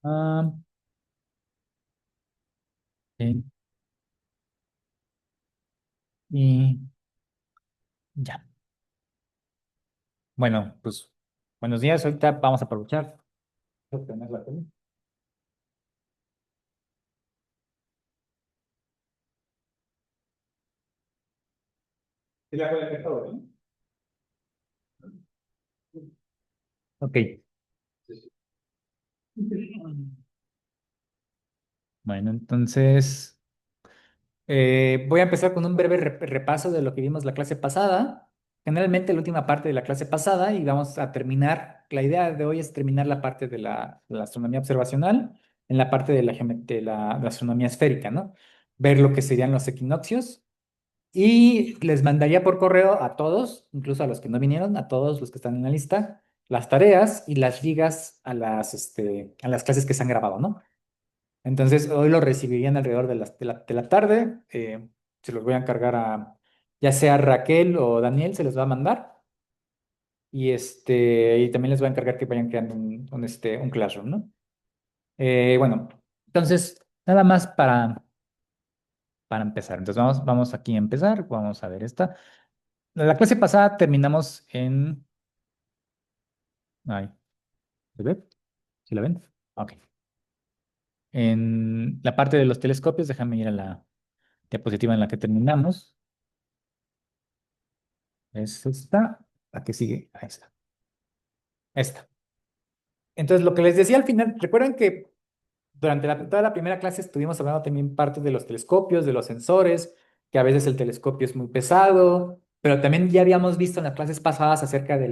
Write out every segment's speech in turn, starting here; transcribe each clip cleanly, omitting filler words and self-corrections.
Ah, ok, y ya. Bueno, pues buenos días. Ahorita vamos a aprovechar. Obtener la tele. Sí, la voy a dejar todo, ¿no? Ok. Bueno, entonces voy a empezar con un breve repaso de lo que vimos la clase pasada. Generalmente la última parte de la clase pasada y vamos a terminar. La idea de hoy es terminar la parte de la astronomía observacional en la parte de de la astronomía esférica, ¿no? Ver lo que serían los equinoccios. Y les mandaría por correo a todos, incluso a los que no vinieron, a todos los que están en la lista, las tareas y las ligas a a las clases que se han grabado, ¿no? Entonces, hoy lo recibirían alrededor de la tarde. Se los voy a encargar a, ya sea Raquel o Daniel, se les va a mandar. Y también les voy a encargar que vayan creando un classroom, ¿no? Bueno, entonces, nada más para empezar. Entonces, vamos aquí a empezar. Vamos a ver esta. La clase pasada terminamos en... Ay, ¿se ve? ¿Sí la ven? Ok. En la parte de los telescopios, déjame ir a la diapositiva en la que terminamos. Es esta. La que sigue. Ahí está. Esta. Entonces, lo que les decía al final, recuerden que durante toda la primera clase estuvimos hablando también parte de los telescopios, de los sensores, que a veces el telescopio es muy pesado, pero también ya habíamos visto en las clases pasadas acerca de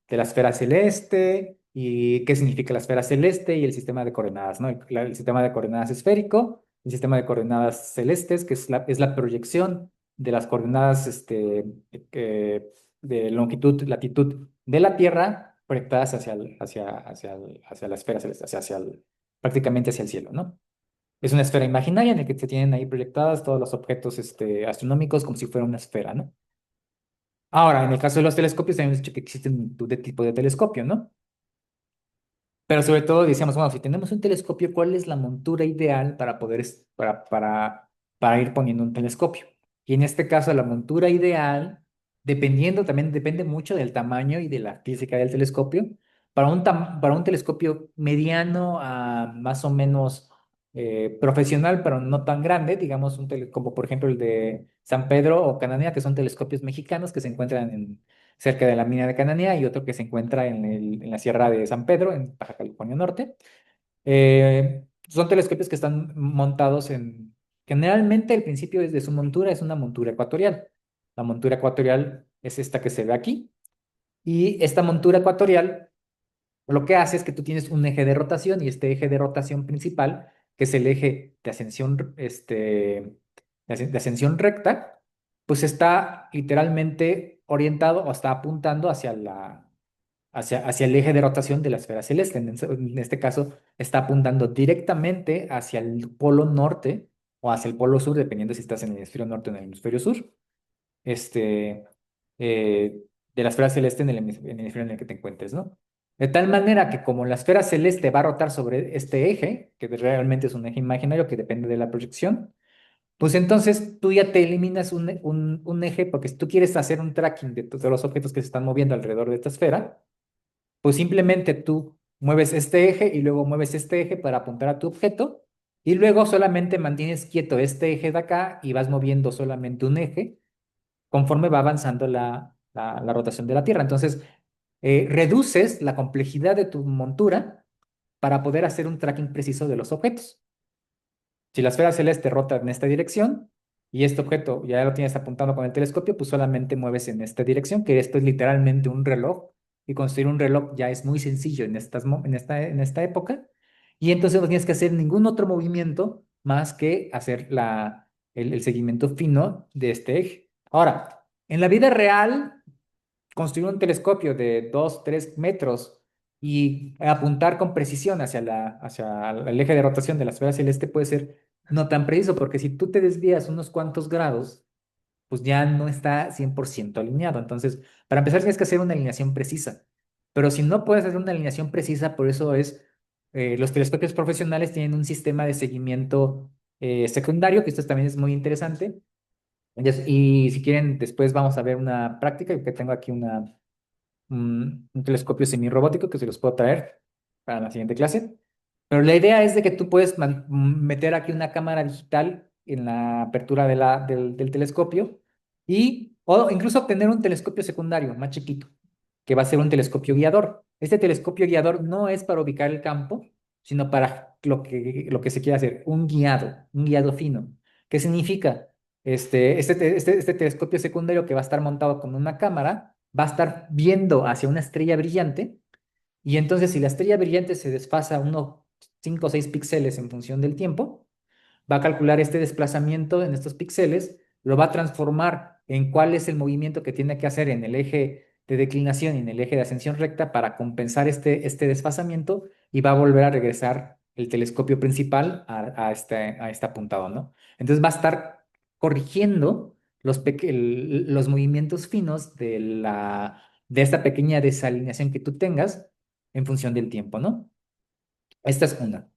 de la esfera celeste y qué significa la esfera celeste y el sistema de coordenadas, ¿no? El sistema de coordenadas esférico, el sistema de coordenadas celestes, que es es la proyección de las coordenadas de longitud, latitud de la Tierra proyectadas hacia la esfera celeste, prácticamente hacia el cielo, ¿no? Es una esfera imaginaria en la que se tienen ahí proyectadas todos los objetos astronómicos como si fuera una esfera, ¿no? Ahora, en el caso de los telescopios, hemos dicho que existen de tipo de telescopio, ¿no? Pero sobre todo decíamos, bueno, si tenemos un telescopio, ¿cuál es la montura ideal para para ir poniendo un telescopio? Y en este caso, la montura ideal, también depende mucho del tamaño y de la física del telescopio. Para un telescopio mediano a más o menos profesional, pero no tan grande, digamos, como por ejemplo el de San Pedro o Cananea, que son telescopios mexicanos que se encuentran cerca de la mina de Cananea y otro que se encuentra en la Sierra de San Pedro, en Baja California Norte. Son telescopios que están montados generalmente el principio de su montura es una montura ecuatorial. La montura ecuatorial es esta que se ve aquí. Y esta montura ecuatorial lo que hace es que tú tienes un eje de rotación y este eje de rotación principal, que es el eje de ascensión, de ascensión recta, pues está literalmente orientado o está apuntando hacia el eje de rotación de la esfera celeste. En este caso, está apuntando directamente hacia el polo norte o hacia el polo sur, dependiendo si estás en el hemisferio norte o en el hemisferio sur, este, eh, de la esfera celeste en el hemisferio en el que te encuentres, ¿no? De tal manera que como la esfera celeste va a rotar sobre este eje, que realmente es un eje imaginario que depende de la proyección, pues entonces tú ya te eliminas un eje, porque si tú quieres hacer un tracking de todos los objetos que se están moviendo alrededor de esta esfera, pues simplemente tú mueves este eje y luego mueves este eje para apuntar a tu objeto y luego solamente mantienes quieto este eje de acá y vas moviendo solamente un eje conforme va avanzando la rotación de la Tierra. Entonces, reduces la complejidad de tu montura para poder hacer un tracking preciso de los objetos. Si la esfera celeste rota en esta dirección y este objeto ya lo tienes apuntando con el telescopio, pues solamente mueves en esta dirección, que esto es literalmente un reloj. Y construir un reloj ya es muy sencillo en esta época. Y entonces no tienes que hacer ningún otro movimiento más que hacer el seguimiento fino de este eje. Ahora, en la vida real, construir un telescopio de 2 3 metros y apuntar con precisión hacia el eje de rotación de la esfera celeste puede ser no tan preciso, porque si tú te desvías unos cuantos grados, pues ya no está 100% alineado. Entonces, para empezar, tienes que hacer una alineación precisa. Pero si no puedes hacer una alineación precisa, por eso es los telescopios profesionales tienen un sistema de seguimiento secundario, que esto también es muy interesante. Y si quieren, después vamos a ver una práctica, que tengo aquí un telescopio semirrobótico que se los puedo traer para la siguiente clase. Pero la idea es de que tú puedes meter aquí una cámara digital en la apertura del telescopio o incluso obtener un telescopio secundario más chiquito, que va a ser un telescopio guiador. Este telescopio guiador no es para ubicar el campo, sino para lo que se quiere hacer, un guiado fino. ¿Qué significa? Este telescopio secundario que va a estar montado con una cámara va a estar viendo hacia una estrella brillante y entonces si la estrella brillante se desfasa unos 5 o 6 píxeles en función del tiempo, va a calcular este desplazamiento en estos píxeles, lo va a transformar en cuál es el movimiento que tiene que hacer en el eje de declinación y en el eje de ascensión recta para compensar este desfasamiento y va a volver a regresar el telescopio principal a este apuntado, ¿no? Entonces va a estar corrigiendo los movimientos finos de esta pequeña desalineación que tú tengas en función del tiempo, ¿no? Esta es una.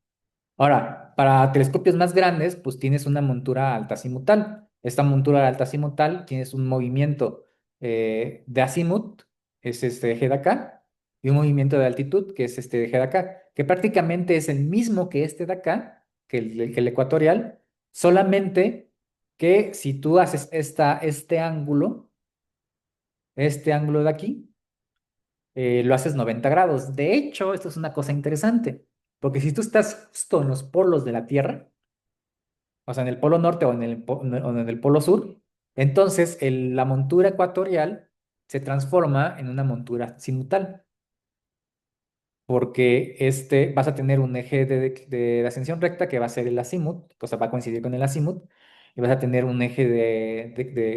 Ahora, para telescopios más grandes, pues tienes una montura alta azimutal. Esta montura alta azimutal tienes un movimiento de azimut, es este eje de acá, y un movimiento de altitud, que es este eje de acá, que prácticamente es el mismo que este de acá, que el ecuatorial, solamente que si tú haces este ángulo de aquí, lo haces 90 grados. De hecho, esto es una cosa interesante, porque si tú estás justo en los polos de la Tierra, o sea, en el polo norte o en el polo sur, entonces la montura ecuatorial se transforma en una montura sinutal, porque vas a tener un eje de ascensión recta que va a ser el azimut, o sea, va a coincidir con el azimut, y vas a tener un eje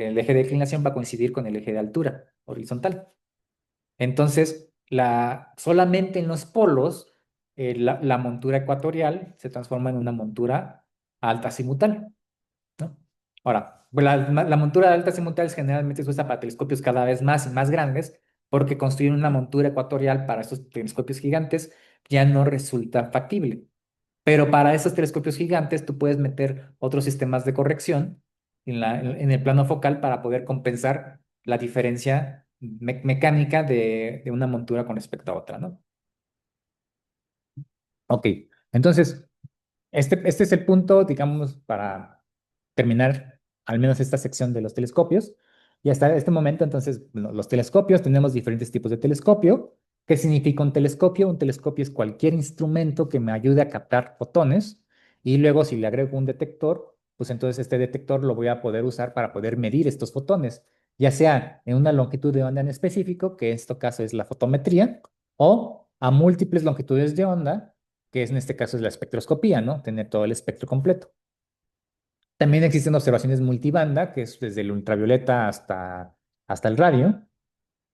el eje de declinación va a coincidir con el eje de altura horizontal. Entonces, solamente en los polos, la montura ecuatorial se transforma en una montura alta azimutal, ¿no? Ahora, pues, la montura de alta azimutal generalmente se usa para telescopios cada vez más y más grandes, porque construir una montura ecuatorial para estos telescopios gigantes ya no resulta factible. Pero para esos telescopios gigantes tú puedes meter otros sistemas de corrección en el plano focal para poder compensar la diferencia mecánica de una montura con respecto a otra, ¿no? Ok, entonces, este es el punto, digamos, para terminar al menos esta sección de los telescopios. Y hasta este momento, entonces, los telescopios, tenemos diferentes tipos de telescopio. ¿Qué significa un telescopio? Un telescopio es cualquier instrumento que me ayude a captar fotones y luego si le agrego un detector, pues entonces este detector lo voy a poder usar para poder medir estos fotones, ya sea en una longitud de onda en específico, que en este caso es la fotometría, o a múltiples longitudes de onda, que en este caso es la espectroscopía, ¿no? Tener todo el espectro completo. También existen observaciones multibanda, que es desde el ultravioleta hasta el radio,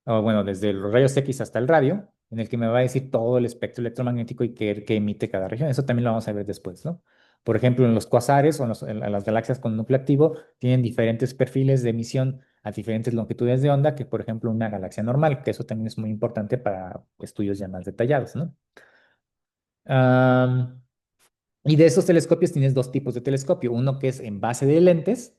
o bueno, desde los rayos X hasta el radio, en el que me va a decir todo el espectro electromagnético y qué emite cada región. Eso también lo vamos a ver después, ¿no? Por ejemplo, en los cuasares o en las galaxias con núcleo activo tienen diferentes perfiles de emisión a diferentes longitudes de onda que, por ejemplo, una galaxia normal, que eso también es muy importante para estudios ya más detallados, ¿no? Am, y de esos telescopios tienes dos tipos de telescopio, uno que es en base de lentes,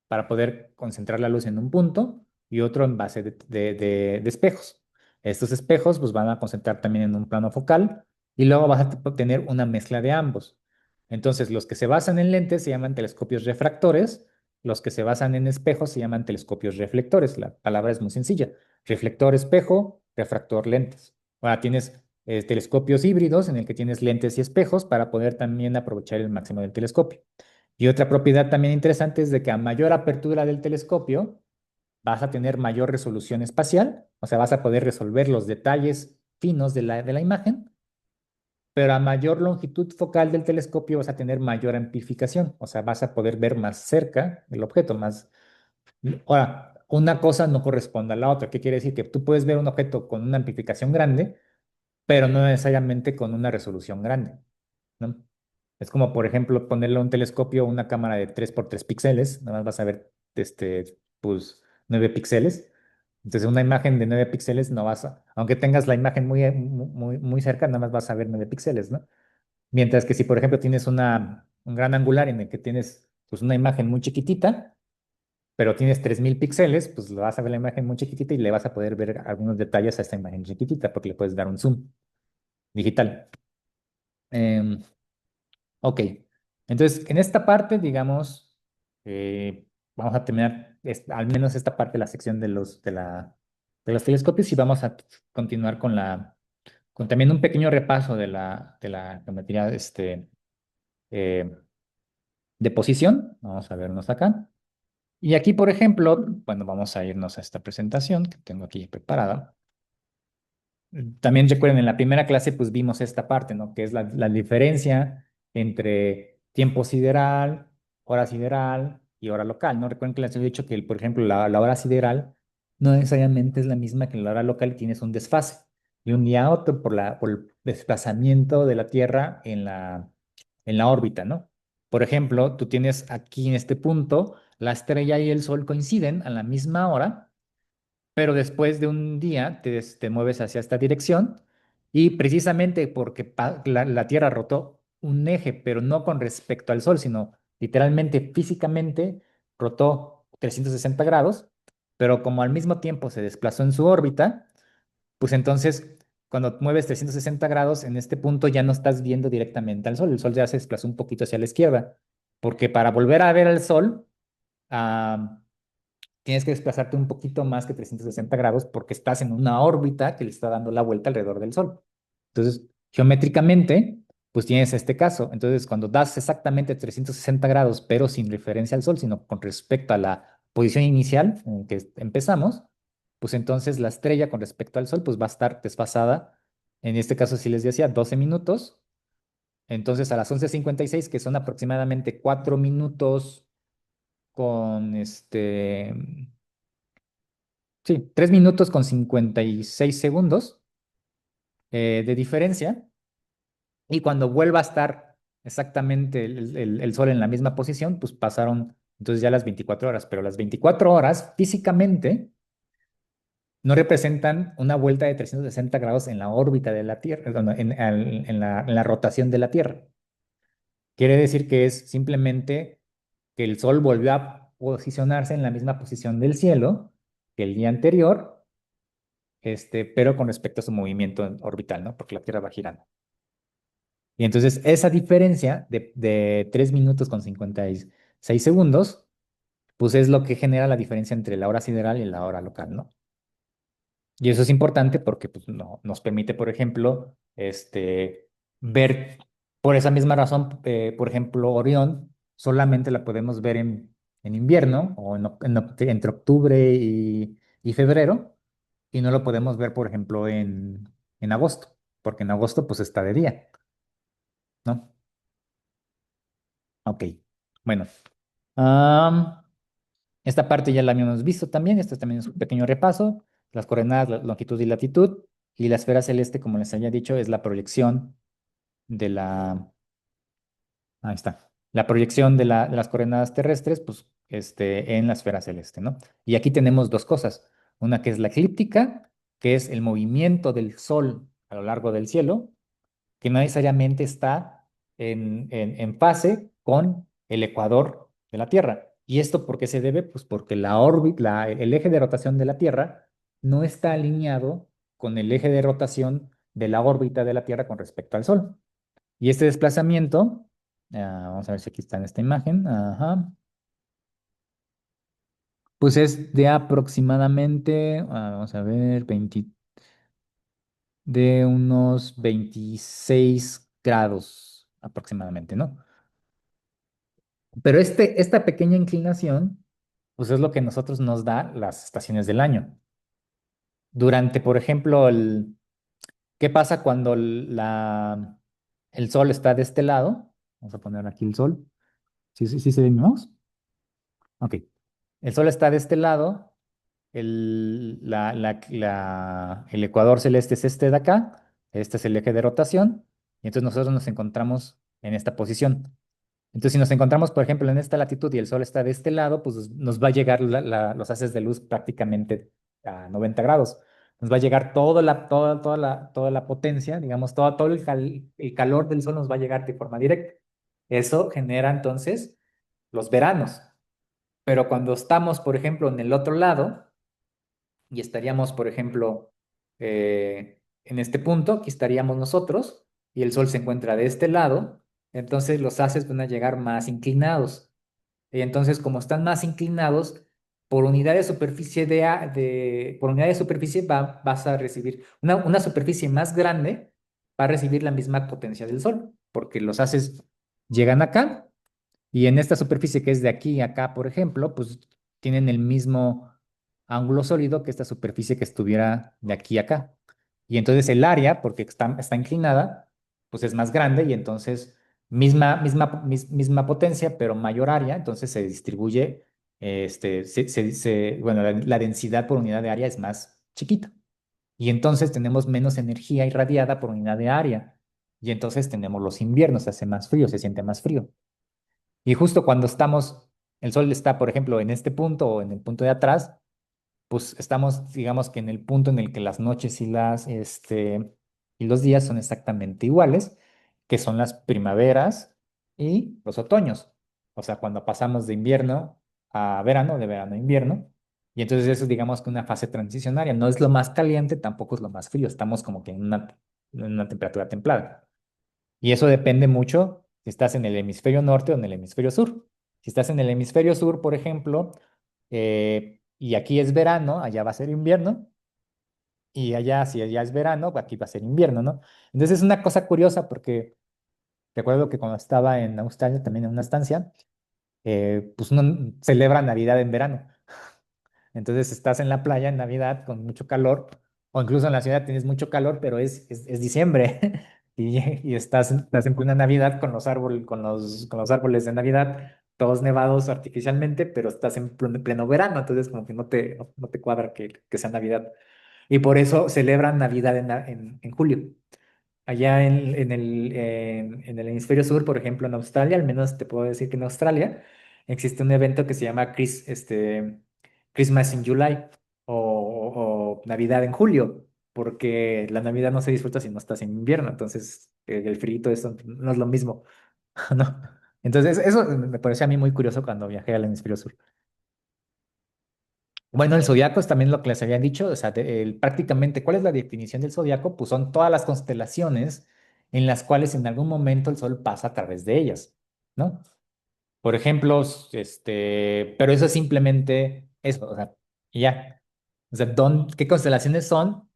para poder concentrar la luz en un punto y otro en base de espejos. Estos espejos pues van a concentrar también en un plano focal y luego vas a obtener una mezcla de ambos. Entonces, los que se basan en lentes se llaman telescopios refractores, los que se basan en espejos se llaman telescopios reflectores. La palabra es muy sencilla. Reflector, espejo, refractor, lentes. Ahora tienes telescopios híbridos en el que tienes lentes y espejos para poder también aprovechar el máximo del telescopio. Y otra propiedad también interesante es de que a mayor apertura del telescopio vas a tener mayor resolución espacial, o sea, vas a poder resolver los detalles finos de la imagen, pero a mayor longitud focal del telescopio vas a tener mayor amplificación, o sea, vas a poder ver más cerca el objeto, más. Ahora, una cosa no corresponde a la otra. ¿Qué quiere decir? Que tú puedes ver un objeto con una amplificación grande, pero no necesariamente con una resolución grande, ¿no? Es como, por ejemplo, ponerle a un telescopio una cámara de 3 por 3 píxeles, nada más vas a ver, pues, 9 píxeles, Entonces, una imagen de 9 píxeles no vas a, aunque tengas la imagen muy cerca, nada más vas a ver 9 píxeles, ¿no? Mientras que si, por ejemplo, tienes un gran angular en el que tienes pues, una imagen muy chiquitita, pero tienes 3000 píxeles, pues le vas a ver la imagen muy chiquitita y le vas a poder ver algunos detalles a esta imagen chiquitita porque le puedes dar un zoom digital. Em, ok, entonces en esta parte, digamos, vamos a terminar al menos esta parte de la sección de los telescopios y vamos a continuar con también un pequeño repaso de la geometría eh, de posición. Vamos a vernos acá. Y aquí, por ejemplo, bueno, vamos a irnos a esta presentación que tengo aquí preparada. También recuerden, en la primera clase pues vimos esta parte, ¿no? Que es la diferencia entre tiempo sideral, hora sideral y hora local, ¿no? Recuerden que les he dicho que, por ejemplo, la hora sideral no necesariamente es la misma que la hora local y tienes un desfase de un día a otro por el desplazamiento de la Tierra en la órbita, ¿no? Por ejemplo, tú tienes aquí en este punto, la estrella y el Sol coinciden a la misma hora, pero después de un día te mueves hacia esta dirección y precisamente porque la Tierra rotó un eje, pero no con respecto al Sol, sino literalmente físicamente rotó 360 grados, pero como al mismo tiempo se desplazó en su órbita, pues entonces cuando mueves 360 grados en este punto ya no estás viendo directamente al Sol, el Sol ya se desplazó un poquito hacia la izquierda, porque para volver a ver al Sol, ah, tienes que desplazarte un poquito más que 360 grados porque estás en una órbita que le está dando la vuelta alrededor del Sol. Entonces, geométricamente, pues tienes este caso. Entonces, cuando das exactamente 360 grados, pero sin referencia al Sol, sino con respecto a la posición inicial en que empezamos, pues entonces la estrella con respecto al Sol, pues va a estar desfasada. En este caso, si les decía 12 minutos. Entonces, a las 11:56, que son aproximadamente 4 minutos con sí, 3 minutos con 56 segundos de diferencia. Y cuando vuelva a estar exactamente el Sol en la misma posición, pues pasaron entonces ya las 24 horas. Pero las 24 horas físicamente no representan una vuelta de 360 grados en la órbita de la Tierra, bueno, en la rotación de la Tierra. Quiere decir que es simplemente que el Sol volvió a posicionarse en la misma posición del cielo que el día anterior, pero con respecto a su movimiento orbital, ¿no? Porque la Tierra va girando. Y entonces esa diferencia de 3 minutos con 56 segundos, pues es lo que genera la diferencia entre la hora sideral y la hora local, ¿no? Y eso es importante porque pues, no, nos permite, por ejemplo, ver, por esa misma razón, por ejemplo, Orión solamente la podemos ver en invierno o entre octubre y febrero, y no lo podemos ver, por ejemplo, en agosto, porque en agosto pues está de día, ¿no? Ok, bueno. am, Esta parte ya la habíamos visto también, esto también es un pequeño repaso, las coordenadas, la longitud y latitud, y la esfera celeste, como les había dicho, es la proyección de ahí está, la proyección de las coordenadas terrestres, pues, en la esfera celeste, ¿no? Y aquí tenemos dos cosas, una que es la eclíptica, que es el movimiento del Sol a lo largo del cielo, que no necesariamente está en fase con el ecuador de la Tierra. ¿Y esto por qué se debe? Pues porque el eje de rotación de la Tierra no está alineado con el eje de rotación de la órbita de la Tierra con respecto al Sol. Y este desplazamiento, vamos a ver si aquí está en esta imagen, ajá, pues es de aproximadamente, vamos a ver, de unos 26 grados aproximadamente, ¿no? Pero esta pequeña inclinación, pues es lo que nosotros nos da las estaciones del año. Durante, por ejemplo, ¿qué pasa cuando el sol está de este lado? Vamos a poner aquí el sol. ¿Sí, sí, sí se ve mi mouse? Ok. El sol está de este lado, el ecuador celeste es este de acá, este es el eje de rotación, y entonces nosotros nos encontramos en esta posición. Entonces, si nos encontramos, por ejemplo, en esta latitud y el Sol está de este lado, pues nos va a llegar los haces de luz prácticamente a 90 grados. Nos va a llegar toda la potencia, digamos, todo el calor del sol nos va a llegar de forma directa. Eso genera entonces los veranos. Pero cuando estamos, por ejemplo, en el otro lado, y estaríamos, por ejemplo, en este punto, aquí estaríamos nosotros, y el sol se encuentra de este lado, entonces los haces van a llegar más inclinados. Y entonces, como están más inclinados, por unidad de superficie por unidad de superficie vas a recibir una superficie más grande, va a recibir la misma potencia del sol, porque los haces llegan acá y en esta superficie que es de aquí a acá, por ejemplo, pues tienen el mismo ángulo sólido que esta superficie que estuviera de aquí a acá. Y entonces el área, porque está inclinada, pues es más grande y entonces misma potencia, pero mayor área, entonces se distribuye, bueno, la densidad por unidad de área es más chiquita. Y entonces tenemos menos energía irradiada por unidad de área. Y entonces tenemos los inviernos, se hace más frío, se siente más frío. Y justo cuando el sol está, por ejemplo, en este punto o en el punto de atrás, pues estamos, digamos que en el punto en el que las noches y los días son exactamente iguales, que son las primaveras y los otoños. O sea, cuando pasamos de invierno a verano, de verano a invierno. Y entonces eso es, digamos que una fase transicionaria. No es lo más caliente, tampoco es lo más frío. Estamos como que en una temperatura templada. Y eso depende mucho si estás en el hemisferio norte o en el hemisferio sur. Si estás en el hemisferio sur, por ejemplo, y aquí es verano, allá va a ser invierno, y allá, si allá es verano, aquí va a ser invierno, ¿no? Entonces es una cosa curiosa porque recuerdo que cuando estaba en Australia, también en una estancia, pues uno celebra Navidad en verano. Entonces estás en la playa en Navidad con mucho calor, o incluso en la ciudad tienes mucho calor, pero es diciembre y estás en plena Navidad con con los árboles de Navidad, todos nevados artificialmente, pero estás en pleno verano, entonces como que no te cuadra que sea Navidad. Y por eso celebran Navidad en julio. Allá en el hemisferio sur, por ejemplo, en Australia, al menos te puedo decir que en Australia existe un evento que se llama Christmas in July o Navidad en julio, porque la Navidad no se disfruta si no estás en invierno, entonces el frío, eso no es lo mismo, ¿no? Entonces, eso me pareció a mí muy curioso cuando viajé al hemisferio sur. Bueno, el zodiaco es también lo que les habían dicho, o sea, prácticamente, ¿cuál es la definición del zodiaco? Pues son todas las constelaciones en las cuales en algún momento el sol pasa a través de ellas, ¿no? Por ejemplo, pero eso es simplemente eso, o sea, y ya. O sea, ¿qué constelaciones son?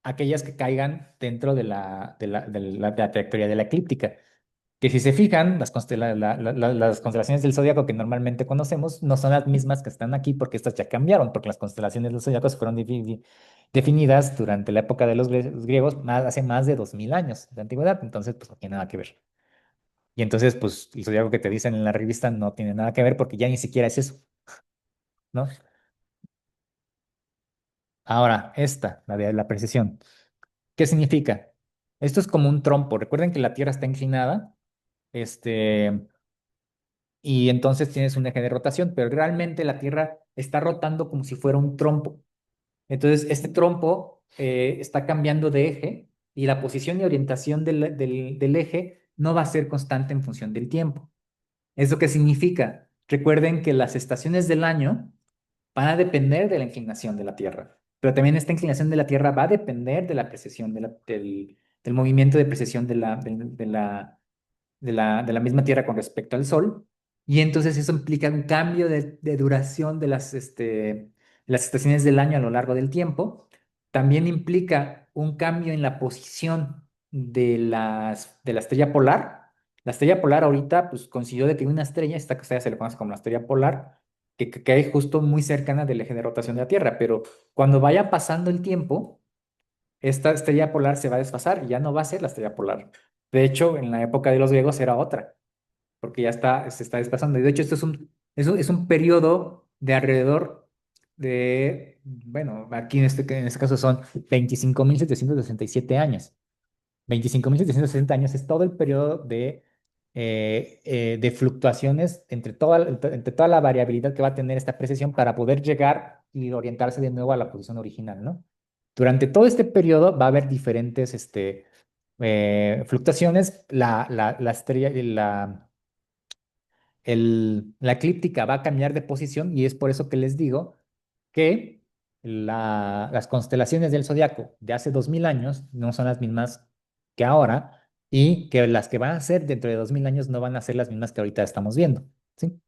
Aquellas que caigan dentro de la trayectoria de la eclíptica. Que si se fijan, las constelaciones del zodiaco que normalmente conocemos no son las mismas que están aquí porque estas ya cambiaron, porque las constelaciones del zodiaco fueron definidas durante la época de los griegos hace más de 2000 años de antigüedad, entonces pues no tiene nada que ver. Y entonces pues el zodiaco que te dicen en la revista no tiene nada que ver porque ya ni siquiera es eso, ¿no? Ahora, la de la precesión, ¿qué significa? Esto es como un trompo. Recuerden que la Tierra está inclinada, este, y entonces tienes un eje de rotación, pero realmente la Tierra está rotando como si fuera un trompo. Entonces, este trompo está cambiando de eje y la posición y orientación del eje no va a ser constante en función del tiempo. ¿Eso qué significa? Recuerden que las estaciones del año van a depender de la inclinación de la Tierra, pero también esta inclinación de la Tierra va a depender de la precesión, del movimiento de precesión de la misma Tierra con respecto al Sol, y entonces eso implica un cambio de duración de las estaciones del año a lo largo del tiempo. También implica un cambio en la posición de la estrella polar. La estrella polar ahorita, pues coincidió de que una estrella, esta que ustedes se le conoce como la estrella polar, que cae justo muy cercana del eje de rotación de la Tierra, pero cuando vaya pasando el tiempo, esta estrella polar se va a desfasar y ya no va a ser la estrella polar. De hecho, en la época de los griegos era otra, porque se está desplazando. Y de hecho, es un periodo de alrededor bueno, aquí en este caso son 25.767 años. 25.760 años es todo el periodo de fluctuaciones entre toda la variabilidad que va a tener esta precesión para poder llegar y orientarse de nuevo a la posición original, ¿no? Durante todo este periodo va a haber diferentes fluctuaciones. La estrella, la eclíptica va a cambiar de posición y es por eso que les digo que las constelaciones del zodiaco de hace 2000 años no son las mismas que ahora y que las que van a ser dentro de 2000 años no van a ser las mismas que ahorita estamos viendo, ¿sí?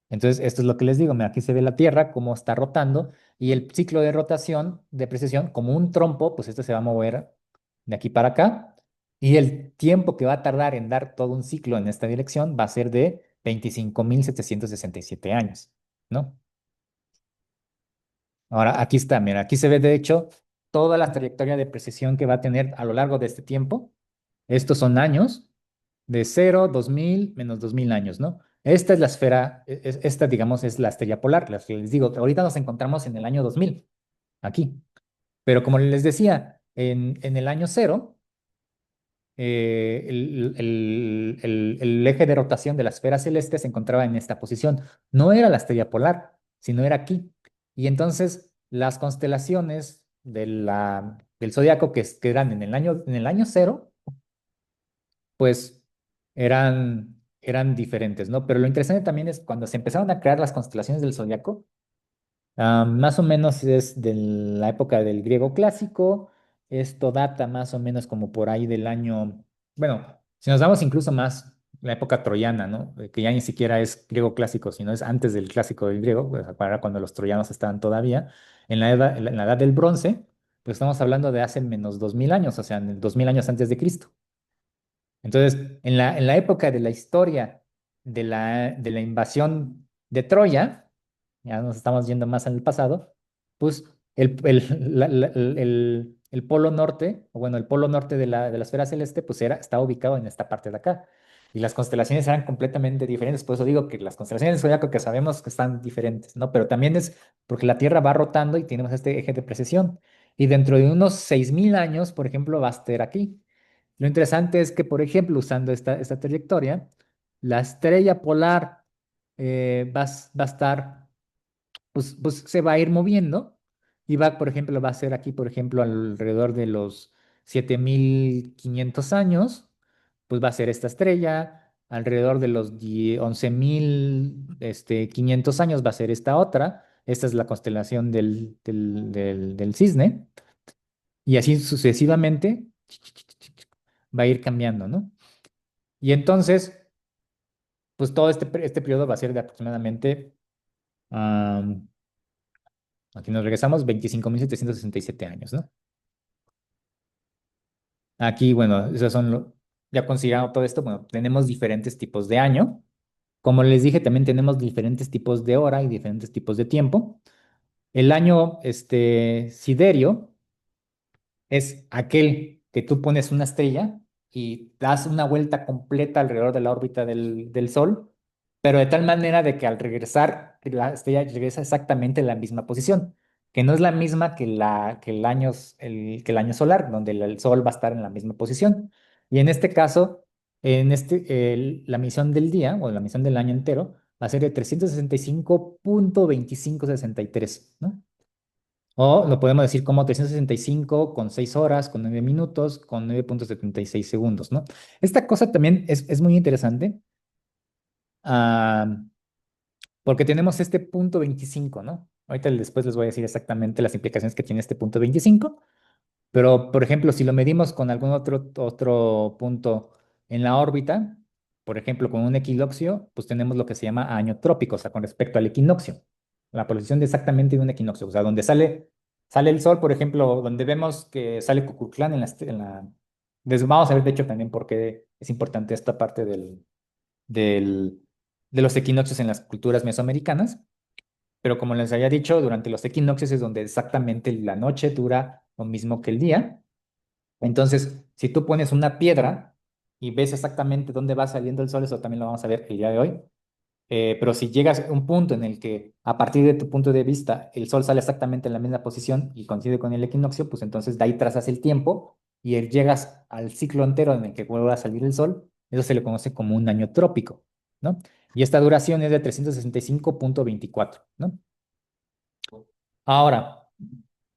Entonces, esto es lo que les digo. Mira, aquí se ve la Tierra, cómo está rotando, y el ciclo de rotación, de precesión, como un trompo, pues este se va a mover de aquí para acá, y el tiempo que va a tardar en dar todo un ciclo en esta dirección va a ser de 25.767 años, ¿no? Ahora, aquí está, mira, aquí se ve de hecho toda la trayectoria de precesión que va a tener a lo largo de este tiempo. Estos son años de 0, 2000, menos 2000 años, ¿no? Esta es la esfera, esta, digamos, es la estrella polar, las que les digo, ahorita nos encontramos en el año 2000, aquí. Pero como les decía, en el año cero, el eje de rotación de la esfera celeste se encontraba en esta posición. No era la estrella polar, sino era aquí. Y entonces las constelaciones del zodiaco que eran en el año cero, pues eran diferentes, ¿no? Pero lo interesante también es cuando se empezaron a crear las constelaciones del zodiaco, más o menos es de la época del griego clásico. Esto data más o menos como por ahí del año, bueno, si nos damos incluso más, la época troyana, ¿no? Que ya ni siquiera es griego clásico, sino es antes del clásico del griego, pues, para cuando los troyanos estaban todavía, en la edad del bronce, pues estamos hablando de hace menos 2000 años, o sea, en 2000 años antes de Cristo. Entonces, en la época de la historia de la invasión de Troya, ya nos estamos yendo más en el pasado, pues el polo norte, o bueno, el polo norte de la esfera celeste, pues estaba ubicado en esta parte de acá. Y las constelaciones eran completamente diferentes. Por eso digo que las constelaciones del zodiaco que sabemos que están diferentes, ¿no? Pero también es porque la Tierra va rotando y tenemos este eje de precesión. Y dentro de unos 6000 años, por ejemplo, va a estar aquí. Lo interesante es que, por ejemplo, usando esta trayectoria, la estrella polar va a estar, pues se va a ir moviendo y por ejemplo, va a ser aquí, por ejemplo, alrededor de los 7500 años, pues va a ser esta estrella, alrededor de los 11.500 años va a ser esta otra, esta es la constelación del cisne, y así sucesivamente va a ir cambiando, ¿no? Y entonces, pues todo este periodo va a ser de aproximadamente, am, aquí nos regresamos, 25.767 años, ¿no? Aquí, bueno, esos son, ya considerando todo esto, bueno, tenemos diferentes tipos de año. Como les dije, también tenemos diferentes tipos de hora y diferentes tipos de tiempo. El año, siderio, es aquel que tú pones una estrella y das una vuelta completa alrededor de la órbita del Sol, pero de tal manera de que al regresar, la estrella regresa exactamente en la misma posición, que no es la misma que el año solar, donde el Sol va a estar en la misma posición. Y en este caso, la misión del día o la misión del año entero va a ser de 365.2563, ¿no? O lo podemos decir como 365 con 6 horas, con 9 minutos, con 9.76 segundos, ¿no? Esta cosa también es muy interesante, ah, porque tenemos este punto 25, ¿no? Ahorita después les voy a decir exactamente las implicaciones que tiene este punto 25. Pero, por ejemplo, si lo medimos con algún otro punto en la órbita, por ejemplo, con un equinoccio, pues tenemos lo que se llama año trópico, o sea, con respecto al equinoccio, la posición de exactamente de un equinoccio, o sea, donde sale el sol, por ejemplo, donde vemos que sale Cuculcán vamos a ver, de hecho, también por qué es importante esta parte del, de los equinoccios en las culturas mesoamericanas. Pero como les había dicho, durante los equinoccios es donde exactamente la noche dura lo mismo que el día. Entonces, si tú pones una piedra y ves exactamente dónde va saliendo el sol, eso también lo vamos a ver el día de hoy. Pero si llegas a un punto en el que a partir de tu punto de vista el sol sale exactamente en la misma posición y coincide con el equinoccio, pues entonces de ahí trazas el tiempo y llegas al ciclo entero en el que vuelve a salir el sol. Eso se le conoce como un año trópico, ¿no? Y esta duración es de 365.24, ¿no? Ahora,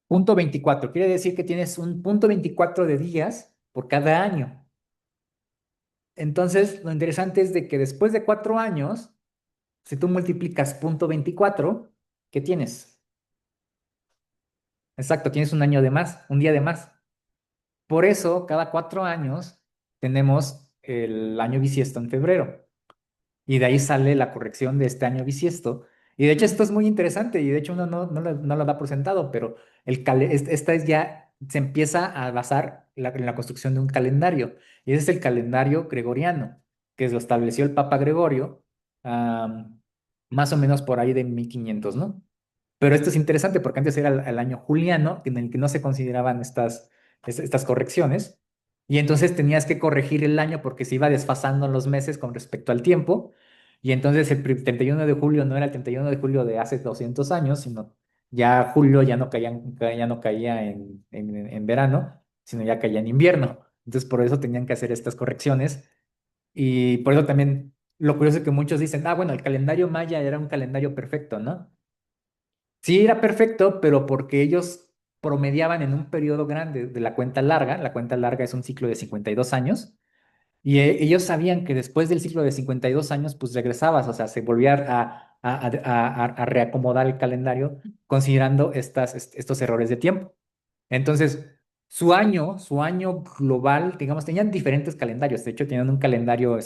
punto 24 quiere decir que tienes un punto 24 de días por cada año. Entonces, lo interesante es de que después de 4 años, si tú multiplicas punto 24, ¿qué tienes? Exacto, tienes un año de más, un día de más. Por eso, cada 4 años tenemos el año bisiesto en febrero. Y de ahí sale la corrección de este año bisiesto. Y de hecho esto es muy interesante y de hecho uno no lo da por sentado, pero esta es ya, se empieza a basar en la construcción de un calendario. Y ese es el calendario gregoriano, que lo estableció el Papa Gregorio, am, más o menos por ahí de 1500, ¿no? Pero esto es interesante porque antes era el año juliano, en el que no se consideraban estas correcciones. Y entonces tenías que corregir el año porque se iba desfasando los meses con respecto al tiempo. Y entonces el 31 de julio no era el 31 de julio de hace 200 años, sino ya julio ya no caía en verano, sino ya caía en invierno. Entonces por eso tenían que hacer estas correcciones. Y por eso también lo curioso es que muchos dicen, ah, bueno, el calendario maya era un calendario perfecto, ¿no? Sí, era perfecto, pero porque ellos promediaban en un periodo grande de la cuenta larga es un ciclo de 52 años, y ellos sabían que después del ciclo de 52 años, pues regresabas, o sea, se volvía a reacomodar el calendario considerando estos errores de tiempo. Entonces, su año global, digamos, tenían diferentes calendarios, de hecho, tenían un calendario,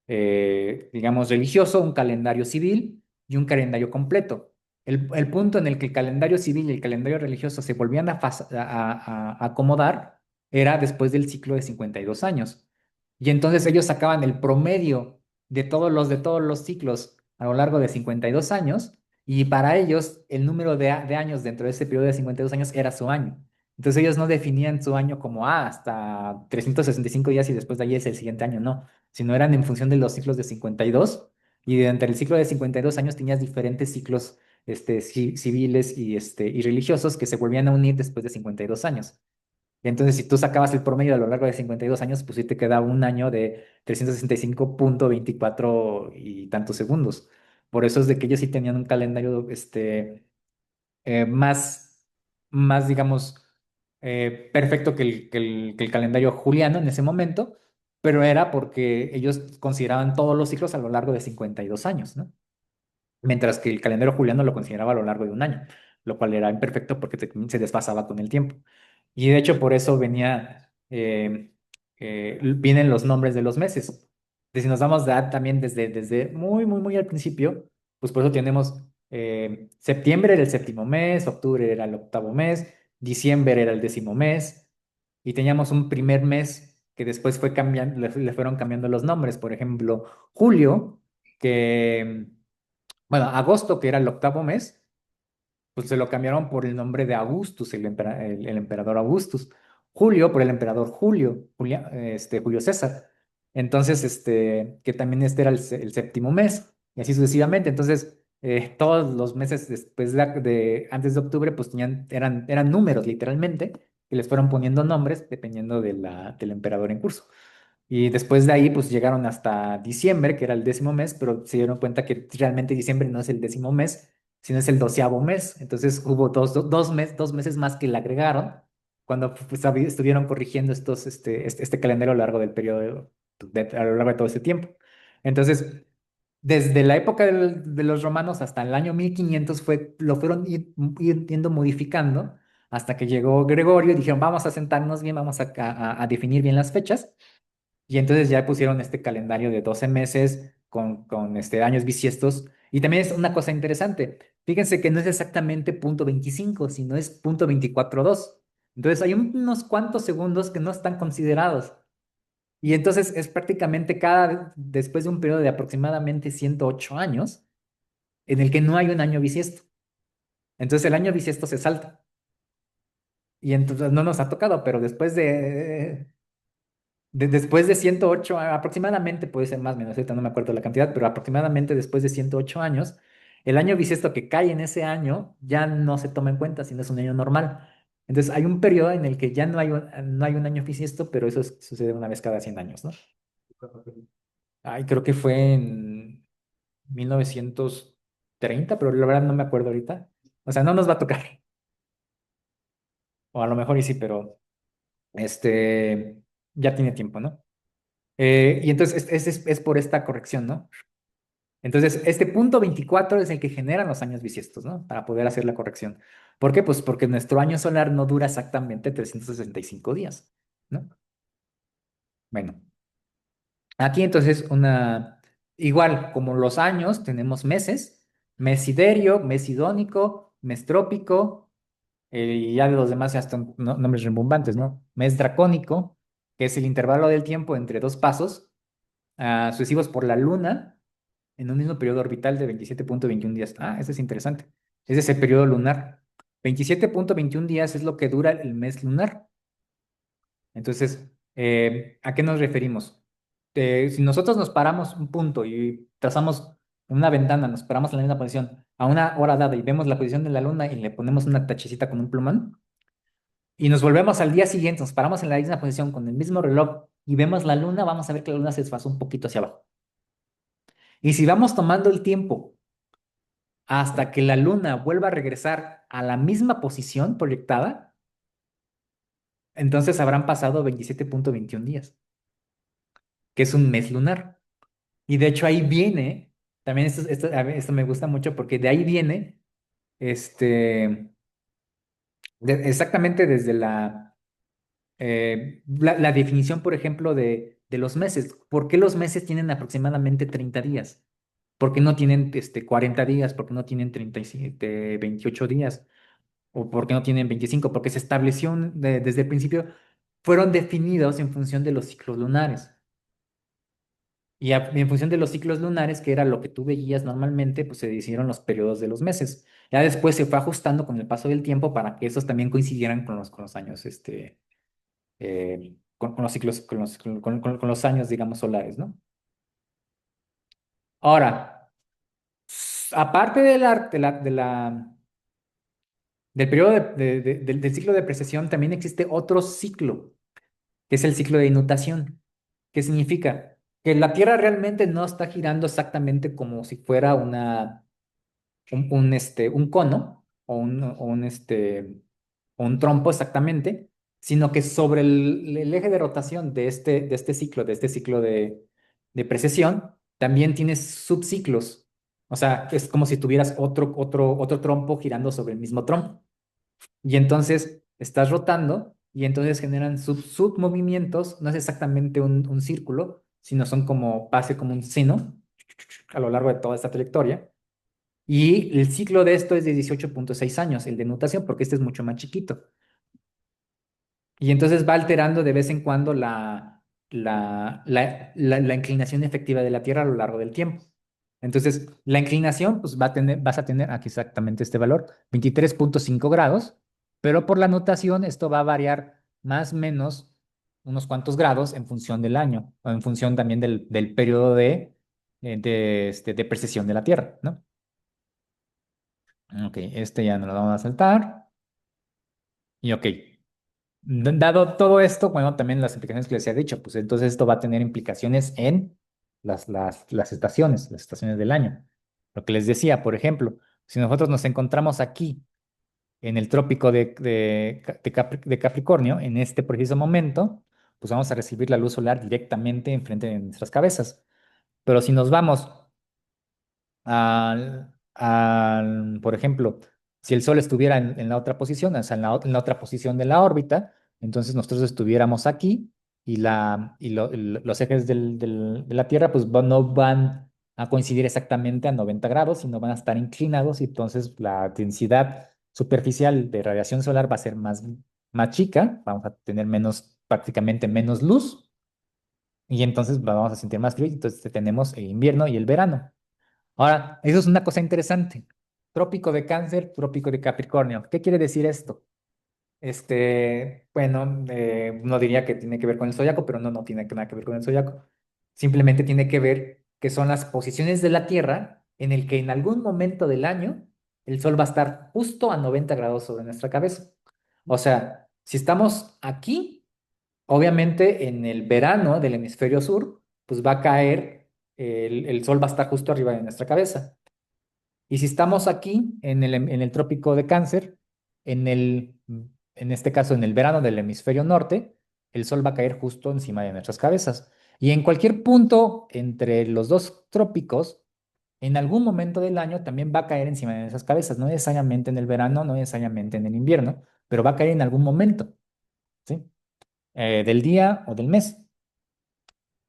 digamos, religioso, un calendario civil y un calendario completo. El punto en el que el calendario civil y el calendario religioso se volvían a acomodar era después del ciclo de 52 años. Y entonces ellos sacaban el promedio de todos los ciclos a lo largo de 52 años y para ellos el número de años dentro de ese periodo de 52 años era su año. Entonces ellos no definían su año como, hasta 365 días y después de ahí es el siguiente año, no, sino eran en función de los ciclos de 52 y entre el ciclo de 52 años tenías diferentes ciclos civiles y religiosos que se volvían a unir después de 52 años. Y entonces, si tú sacabas el promedio a lo largo de 52 años, pues sí te queda un año de 365,24 y tantos segundos. Por eso es de que ellos sí tenían un calendario más, digamos, perfecto que el calendario juliano en ese momento, pero era porque ellos consideraban todos los ciclos a lo largo de 52 años, ¿no? Mientras que el calendario juliano lo consideraba a lo largo de un año, lo cual era imperfecto porque se desfasaba con el tiempo. Y de hecho por eso vienen los nombres de los meses. Si nos damos también desde muy, muy, muy al principio, pues por eso tenemos septiembre era el séptimo mes, octubre era el octavo mes, diciembre era el décimo mes, y teníamos un primer mes que después fue cambiando, le fueron cambiando los nombres. Por ejemplo, julio, que bueno, agosto, que era el octavo mes, pues se lo cambiaron por el nombre de Augustus, el emperador Augustus. Julio por el emperador Julio César. Entonces, que también este era el séptimo mes, y así sucesivamente. Entonces, todos los meses después antes de octubre, pues eran números, literalmente, que les fueron poniendo nombres dependiendo del emperador en curso. Y después de ahí, pues llegaron hasta diciembre, que era el décimo mes, pero se dieron cuenta que realmente diciembre no es el décimo mes, sino es el 12º mes. Entonces hubo dos meses más que le agregaron cuando pues, estuvieron corrigiendo este calendario a lo largo del periodo, a lo largo de todo ese tiempo. Entonces, desde la época de los romanos hasta el año 1500 lo fueron yendo modificando hasta que llegó Gregorio y dijeron, vamos a sentarnos bien, vamos a definir bien las fechas. Y entonces ya pusieron este calendario de 12 meses con años bisiestos. Y también es una cosa interesante. Fíjense que no es exactamente punto 25 sino es punto 24,2. Entonces hay unos cuantos segundos que no están considerados. Y entonces es prácticamente después de un periodo de aproximadamente 108 años, en el que no hay un año bisiesto. Entonces el año bisiesto se salta. Y entonces no nos ha tocado, pero después de 108, aproximadamente, puede ser más o menos, ahorita no me acuerdo la cantidad, pero aproximadamente después de 108 años, el año bisiesto que cae en ese año ya no se toma en cuenta, sino es un año normal. Entonces hay un periodo en el que ya no hay un año bisiesto, pero eso sucede una vez cada 100 años, ¿no? Ay, creo que fue en 1930, pero la verdad no me acuerdo ahorita. O sea, no nos va a tocar. O a lo mejor y sí, pero este, ya tiene tiempo, ¿no? Y entonces es por esta corrección, ¿no? Entonces, este punto 24 es el que generan los años bisiestos, ¿no? Para poder hacer la corrección. ¿Por qué? Pues porque nuestro año solar no dura exactamente 365 días, ¿no? Bueno, aquí entonces igual como los años, tenemos meses, mes siderio, mes sidónico, mes trópico, y ya de los demás ya están nombres rimbombantes, ¿no? Mes dracónico, que es el intervalo del tiempo entre dos pasos, sucesivos por la luna en un mismo periodo orbital de 27,21 días. Ah, ese es interesante. Ese es el periodo lunar. 27,21 días es lo que dura el mes lunar. Entonces, ¿a qué nos referimos? Si nosotros nos paramos un punto y trazamos una ventana, nos paramos en la misma posición a una hora dada y vemos la posición de la luna y le ponemos una tachecita con un plumón, y nos volvemos al día siguiente, nos paramos en la misma posición con el mismo reloj y vemos la luna, vamos a ver que la luna se desfasó un poquito hacia abajo. Y si vamos tomando el tiempo hasta que la luna vuelva a regresar a la misma posición proyectada, entonces habrán pasado 27,21 días, que es un mes lunar. Y de hecho ahí viene, también a mí esto me gusta mucho porque de ahí viene, este, exactamente desde la definición, por ejemplo, de los meses. ¿Por qué los meses tienen aproximadamente 30 días? ¿Por qué no tienen 40 días? ¿Por qué no tienen 37, 28 días? ¿O por qué no tienen 25? Porque se estableció desde el principio, fueron definidos en función de los ciclos lunares. Y en función de los ciclos lunares, que era lo que tú veías normalmente, pues se hicieron los periodos de los meses. Ya después se fue ajustando con el paso del tiempo para que esos también coincidieran con los años, con los ciclos, con los años, digamos, solares, ¿no? Ahora, aparte del periodo del ciclo de precesión, también existe otro ciclo, que es el ciclo de inutación. ¿Qué significa? Que la Tierra realmente no está girando exactamente como si fuera un cono o un trompo exactamente, sino que sobre el eje de rotación de este ciclo de precesión, también tienes subciclos. O sea, es como si tuvieras otro trompo girando sobre el mismo trompo. Y entonces estás rotando y entonces generan submovimientos, no es exactamente un círculo, sino son como, pase como un seno a lo largo de toda esta trayectoria. Y el ciclo de esto es de 18,6 años, el de nutación, porque este es mucho más chiquito. Y entonces va alterando de vez en cuando la inclinación efectiva de la Tierra a lo largo del tiempo. Entonces, la inclinación, pues vas a tener aquí exactamente este valor, 23,5 grados, pero por la nutación esto va a variar más o menos unos cuantos grados en función del año, o en función también del periodo de precesión de la Tierra, ¿no? Ok, este ya no lo vamos a saltar. Y ok, dado todo esto, bueno, también las implicaciones que les he dicho, pues entonces esto va a tener implicaciones en las estaciones del año. Lo que les decía, por ejemplo, si nosotros nos encontramos aquí en el trópico de Capricornio, en este preciso momento, pues vamos a recibir la luz solar directamente enfrente de nuestras cabezas. Pero si nos vamos por ejemplo, si el Sol estuviera en la otra posición, o sea, en la otra posición de la órbita, entonces nosotros estuviéramos aquí y los ejes de la Tierra pues no van a coincidir exactamente a 90 grados, sino van a estar inclinados y entonces la densidad superficial de radiación solar va a ser más chica, vamos a tener prácticamente menos luz y entonces vamos a sentir más frío y entonces tenemos el invierno y el verano. Ahora, eso es una cosa interesante. Trópico de Cáncer, trópico de Capricornio. ¿Qué quiere decir esto? Bueno, uno diría que tiene que ver con el zodiaco, pero no tiene nada que ver con el zodiaco. Simplemente tiene que ver que son las posiciones de la Tierra en el que en algún momento del año el Sol va a estar justo a 90 grados sobre nuestra cabeza. O sea, si estamos aquí, obviamente en el verano del hemisferio sur, pues va a caer, el Sol va a estar justo arriba de nuestra cabeza. Y si estamos aquí en el trópico de Cáncer, en este caso en el verano del hemisferio norte, el sol va a caer justo encima de nuestras cabezas. Y en cualquier punto entre los dos trópicos, en algún momento del año también va a caer encima de nuestras cabezas, no necesariamente en el verano, no necesariamente en el invierno, pero va a caer en algún momento, ¿sí? Del día o del mes.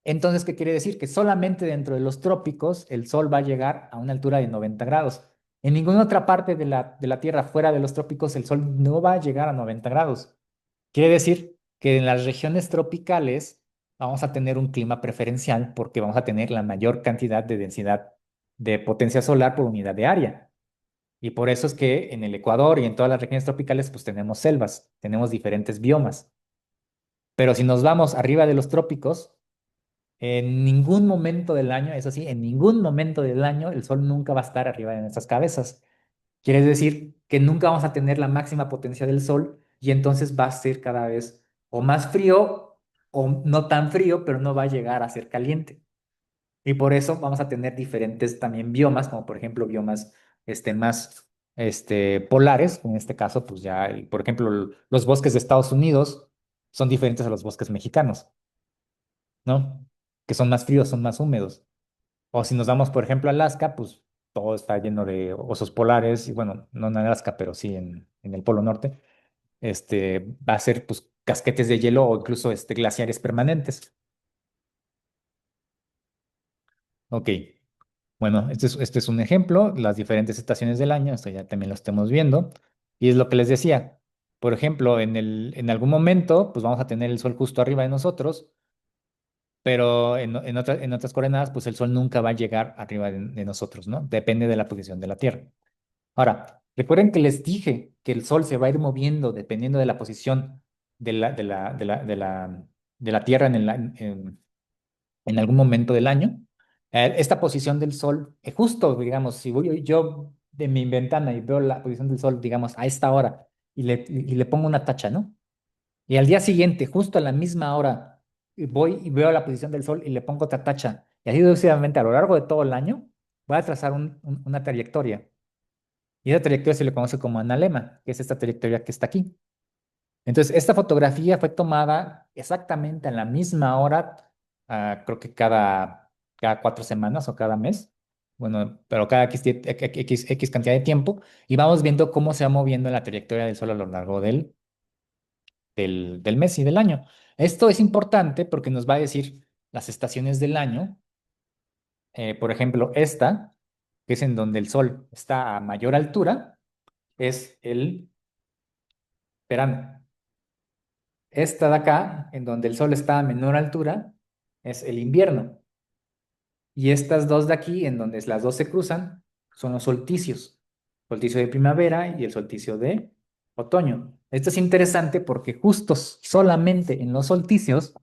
Entonces, ¿qué quiere decir? Que solamente dentro de los trópicos el sol va a llegar a una altura de 90 grados. En ninguna otra parte de la Tierra fuera de los trópicos el sol no va a llegar a 90 grados. Quiere decir que en las regiones tropicales vamos a tener un clima preferencial porque vamos a tener la mayor cantidad de densidad de potencia solar por unidad de área. Y por eso es que en el Ecuador y en todas las regiones tropicales pues tenemos selvas, tenemos diferentes biomas. Pero si nos vamos arriba de los trópicos, en ningún momento del año, eso sí, en ningún momento del año el sol nunca va a estar arriba de nuestras cabezas. Quiere decir que nunca vamos a tener la máxima potencia del sol y entonces va a ser cada vez o más frío o no tan frío, pero no va a llegar a ser caliente. Y por eso vamos a tener diferentes también biomas, como por ejemplo biomas más polares, en este caso, pues ya, por ejemplo, los bosques de Estados Unidos son diferentes a los bosques mexicanos, ¿no? Que son más fríos, son más húmedos. O si nos vamos, por ejemplo, a Alaska, pues todo está lleno de osos polares, y bueno, no en Alaska, pero sí en el Polo Norte, va a ser pues casquetes de hielo o incluso glaciares permanentes. Ok, bueno, este es un ejemplo, las diferentes estaciones del año, esto ya también lo estamos viendo, y es lo que les decía. Por ejemplo, en algún momento, pues vamos a tener el sol justo arriba de nosotros, pero en otras coordenadas, pues el sol nunca va a llegar arriba de nosotros, ¿no? Depende de la posición de la Tierra. Ahora, recuerden que les dije que el Sol se va a ir moviendo dependiendo de la posición de la Tierra en algún momento del año. Esta posición del Sol, justo, digamos, si voy yo de mi ventana y veo la posición del Sol, digamos, a esta hora y le pongo una tacha, ¿no? Y al día siguiente, justo a la misma hora, voy y veo la posición del Sol y le pongo otra tacha. Y así sucesivamente a lo largo de todo el año, voy a trazar una trayectoria. Y esa trayectoria se le conoce como analema, que es esta trayectoria que está aquí. Entonces, esta fotografía fue tomada exactamente a la misma hora, creo que cada 4 semanas o cada mes. Bueno, pero cada X cantidad de tiempo. Y vamos viendo cómo se va moviendo la trayectoria del Sol a lo largo del mes y del año. Esto es importante porque nos va a decir las estaciones del año. Por ejemplo, esta, que es en donde el Sol está a mayor altura, es el verano. Esta de acá, en donde el sol está a menor altura, es el invierno. Y estas dos de aquí, en donde las dos se cruzan, son los solsticios. Solsticio de primavera y el solsticio de otoño. Esto es interesante porque justo solamente en los solsticios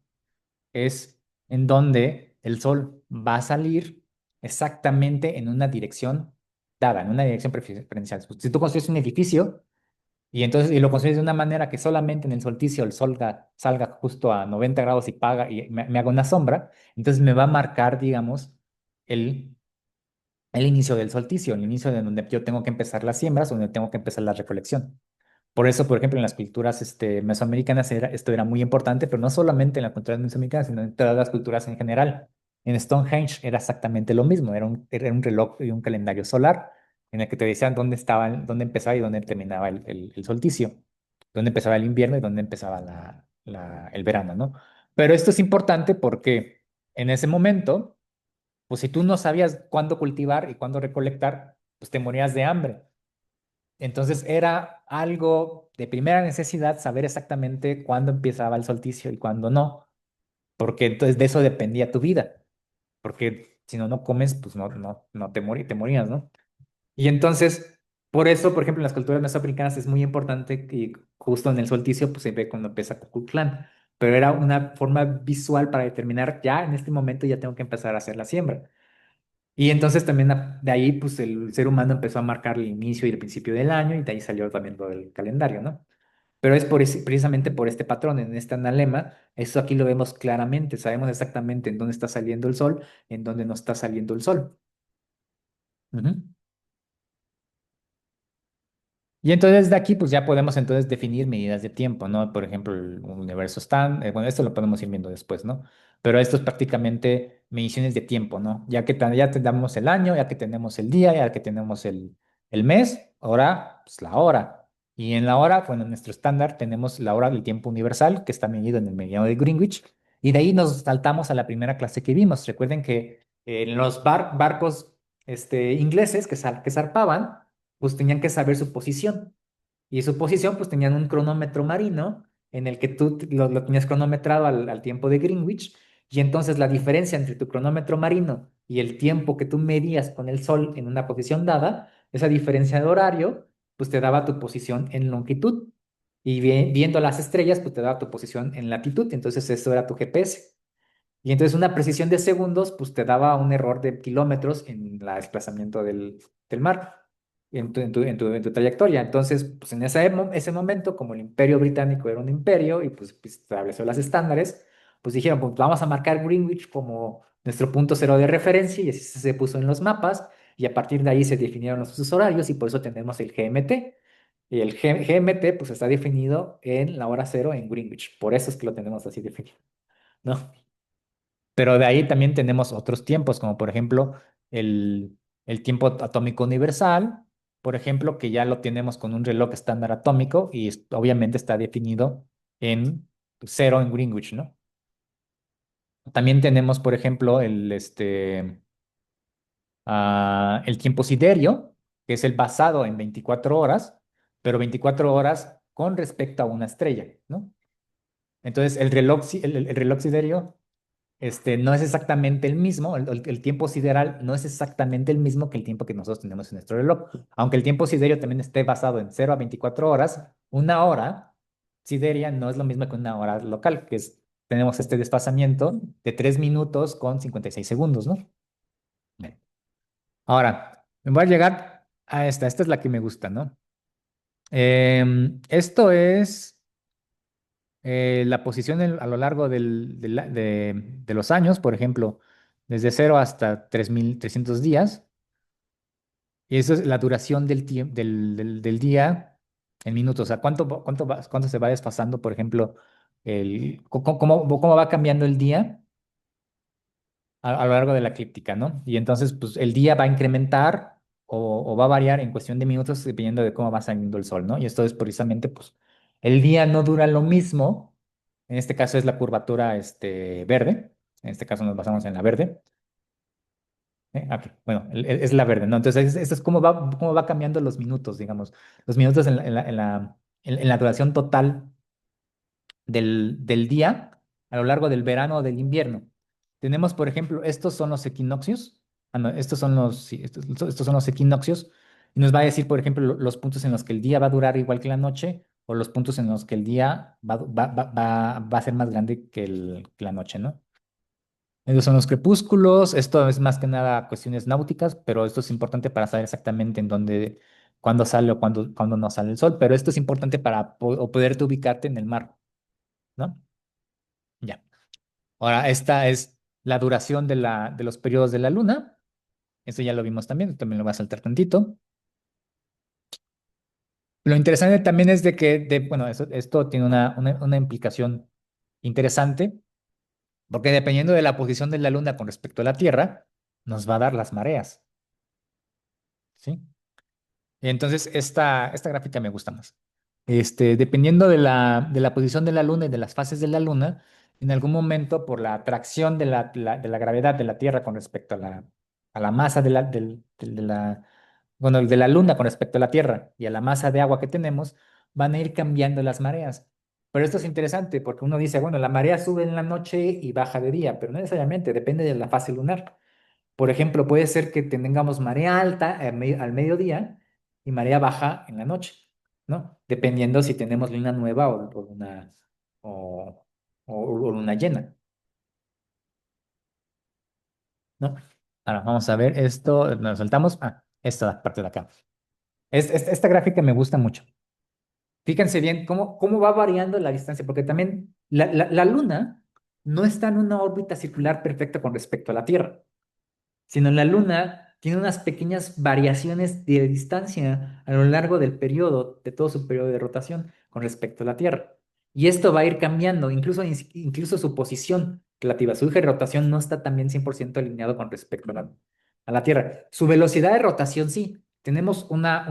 es en donde el sol va a salir exactamente en una dirección dada, en una dirección preferencial. Si tú construyes un edificio, y lo construyes de una manera que solamente en el solsticio el sol salga justo a 90 grados y me haga una sombra, entonces me va a marcar, digamos, el, el inicio del solsticio, el inicio de donde yo tengo que empezar las siembras, donde tengo que empezar la recolección. Por eso, por ejemplo, en las culturas mesoamericanas esto era muy importante, pero no solamente en las culturas mesoamericanas, sino en todas las culturas en general. En Stonehenge era exactamente lo mismo, era un reloj y un calendario solar en el que te decían dónde estaba, dónde empezaba y dónde terminaba el solsticio, dónde empezaba el invierno y dónde empezaba el verano, ¿no? Pero esto es importante porque en ese momento, pues si tú no sabías cuándo cultivar y cuándo recolectar, pues te morías de hambre. Entonces era algo de primera necesidad saber exactamente cuándo empezaba el solsticio y cuándo no, porque entonces de eso dependía tu vida, porque si no, no comes, pues no te morías, ¿no? Y entonces, por eso, por ejemplo, en las culturas mesoamericanas es muy importante que justo en el solsticio, pues se ve cuando empieza Cuculcán, pero era una forma visual para determinar, ya en este momento ya tengo que empezar a hacer la siembra. Y entonces también de ahí, pues el ser humano empezó a marcar el inicio y el principio del año y de ahí salió también lo del calendario, ¿no? Pero es precisamente por este patrón, en este analema, eso aquí lo vemos claramente, sabemos exactamente en dónde está saliendo el sol, en dónde no está saliendo el sol. Ujú. Y entonces de aquí pues ya podemos entonces definir medidas de tiempo, ¿no? Por ejemplo, el universo está, bueno, esto lo podemos ir viendo después, ¿no? Pero esto es prácticamente mediciones de tiempo, ¿no? Ya tenemos el año, ya que tenemos el día, ya que tenemos el mes, ahora pues la hora. Y en la hora, bueno, en nuestro estándar tenemos la hora del tiempo universal, que está medido en el mediano de Greenwich, y de ahí nos saltamos a la primera clase que vimos. Recuerden que en los barcos ingleses que zarpaban, pues tenían que saber su posición. Y su posición, pues tenían un cronómetro marino en el que tú lo tenías cronometrado al tiempo de Greenwich. Y entonces la diferencia entre tu cronómetro marino y el tiempo que tú medías con el sol en una posición dada, esa diferencia de horario, pues te daba tu posición en longitud. Y viendo las estrellas, pues te daba tu posición en latitud. Entonces eso era tu GPS. Y entonces una precisión de segundos, pues te daba un error de kilómetros en el desplazamiento del mar, en tu trayectoria. Entonces, pues en ese momento, como el Imperio Británico era un imperio y pues estableció los estándares, pues dijeron, pues vamos a marcar Greenwich como nuestro punto cero de referencia y así se puso en los mapas y a partir de ahí se definieron los usos horarios y por eso tenemos el GMT. Y el GMT pues está definido en la hora cero en Greenwich. Por eso es que lo tenemos así definido, ¿no? Pero de ahí también tenemos otros tiempos, como por ejemplo el tiempo atómico universal, por ejemplo, que ya lo tenemos con un reloj estándar atómico y obviamente está definido en cero en Greenwich, ¿no? También tenemos, por ejemplo, el tiempo siderio, que es el basado en 24 horas, pero 24 horas con respecto a una estrella, ¿no? Entonces, el reloj siderio no es exactamente el mismo, el tiempo sideral no es exactamente el mismo que el tiempo que nosotros tenemos en nuestro reloj. Aunque el tiempo siderio también esté basado en 0 a 24 horas, una hora sideria no es lo mismo que una hora local, tenemos este desfasamiento de 3 minutos con 56 segundos, ¿no? Bien. Ahora, me voy a llegar a esta es la que me gusta, ¿no? Esto es la posición a lo largo de los años, por ejemplo, desde 0 hasta 3.300 días, y eso es la duración del día en minutos, o sea, cuánto se va desfasando, por ejemplo, cómo va cambiando el día a lo largo de la eclíptica, ¿no? Y entonces, pues el día va a incrementar o va a variar en cuestión de minutos dependiendo de cómo va saliendo el sol, ¿no? Y esto es precisamente, pues, el día no dura lo mismo, en este caso es la curvatura verde, en este caso nos basamos en la verde, ¿eh? Ok, bueno, es la verde, ¿no? Entonces, esto es cómo va cambiando los minutos, digamos, los minutos en la duración total del día a lo largo del verano o del invierno. Tenemos, por ejemplo, estos son los equinoccios. Ah, no, estos son los equinoccios. Y nos va a decir, por ejemplo, los puntos en los que el día va a durar igual que la noche o los puntos en los que el día va a ser más grande que la noche, ¿no? Esos son los crepúsculos. Esto es más que nada cuestiones náuticas, pero esto es importante para saber exactamente en dónde, cuándo sale o cuándo no sale el sol. Pero esto es importante para o poderte ubicarte en el mar, ¿no? Ya. Ahora, esta es la duración de los periodos de la luna. Esto ya lo vimos también lo voy a saltar tantito. Lo interesante también es de que, bueno, esto tiene una implicación interesante, porque dependiendo de la posición de la luna con respecto a la Tierra, nos va a dar las mareas, ¿sí? Entonces, esta gráfica me gusta más. Dependiendo de la posición de la luna y de las fases de la luna, en algún momento, por la atracción de la gravedad de la Tierra con respecto a la masa bueno, de la luna con respecto a la Tierra y a la masa de agua que tenemos, van a ir cambiando las mareas. Pero esto es interesante porque uno dice, bueno, la marea sube en la noche y baja de día, pero no necesariamente, depende de la fase lunar. Por ejemplo, puede ser que tengamos marea alta al mediodía y marea baja en la noche, ¿no? Dependiendo si tenemos luna nueva o, o luna llena, ¿no? Ahora vamos a ver esto, nos saltamos. Esta parte de acá. Esta gráfica me gusta mucho. Fíjense bien cómo va variando la distancia, porque también la luna no está en una órbita circular perfecta con respecto a la Tierra, sino la luna tiene unas pequeñas variaciones de distancia a lo largo del periodo, de todo su periodo de rotación con respecto a la Tierra. Y esto va a ir cambiando, incluso su posición relativa. Su eje de rotación no está también 100% alineado con respecto a la Tierra. Su velocidad de rotación sí. Tenemos una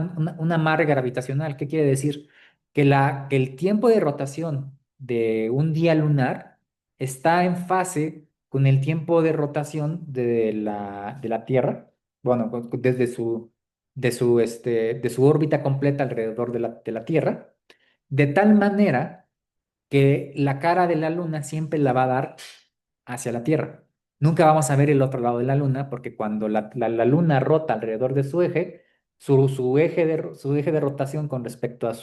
amarre gravitacional. ¿Qué quiere decir? Que el tiempo de rotación de un día lunar está en fase con el tiempo de rotación de la Tierra, bueno, desde de su órbita completa alrededor de la Tierra, de tal manera que la cara de la Luna siempre la va a dar hacia la Tierra. Nunca vamos a ver el otro lado de la Luna porque cuando la Luna rota alrededor de su eje, su eje de rotación con respecto a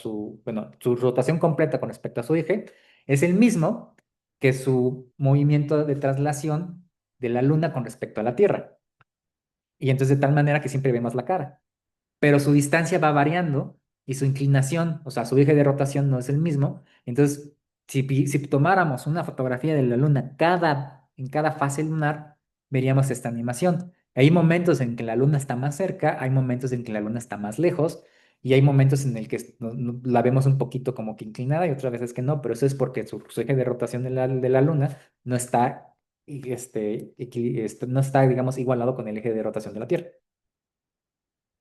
bueno, su rotación completa con respecto a su eje es el mismo que su movimiento de traslación de la Luna con respecto a la Tierra. Y entonces de tal manera que siempre vemos la cara, pero su distancia va variando y su inclinación, o sea, su eje de rotación no es el mismo. Entonces, si tomáramos una fotografía de la Luna en cada fase lunar, veríamos esta animación. Hay momentos en que la Luna está más cerca, hay momentos en que la Luna está más lejos, y hay momentos en el que la vemos un poquito como que inclinada y otras veces que no, pero eso es porque su eje de rotación de la Luna no está, no está, digamos, igualado con el eje de rotación de la Tierra.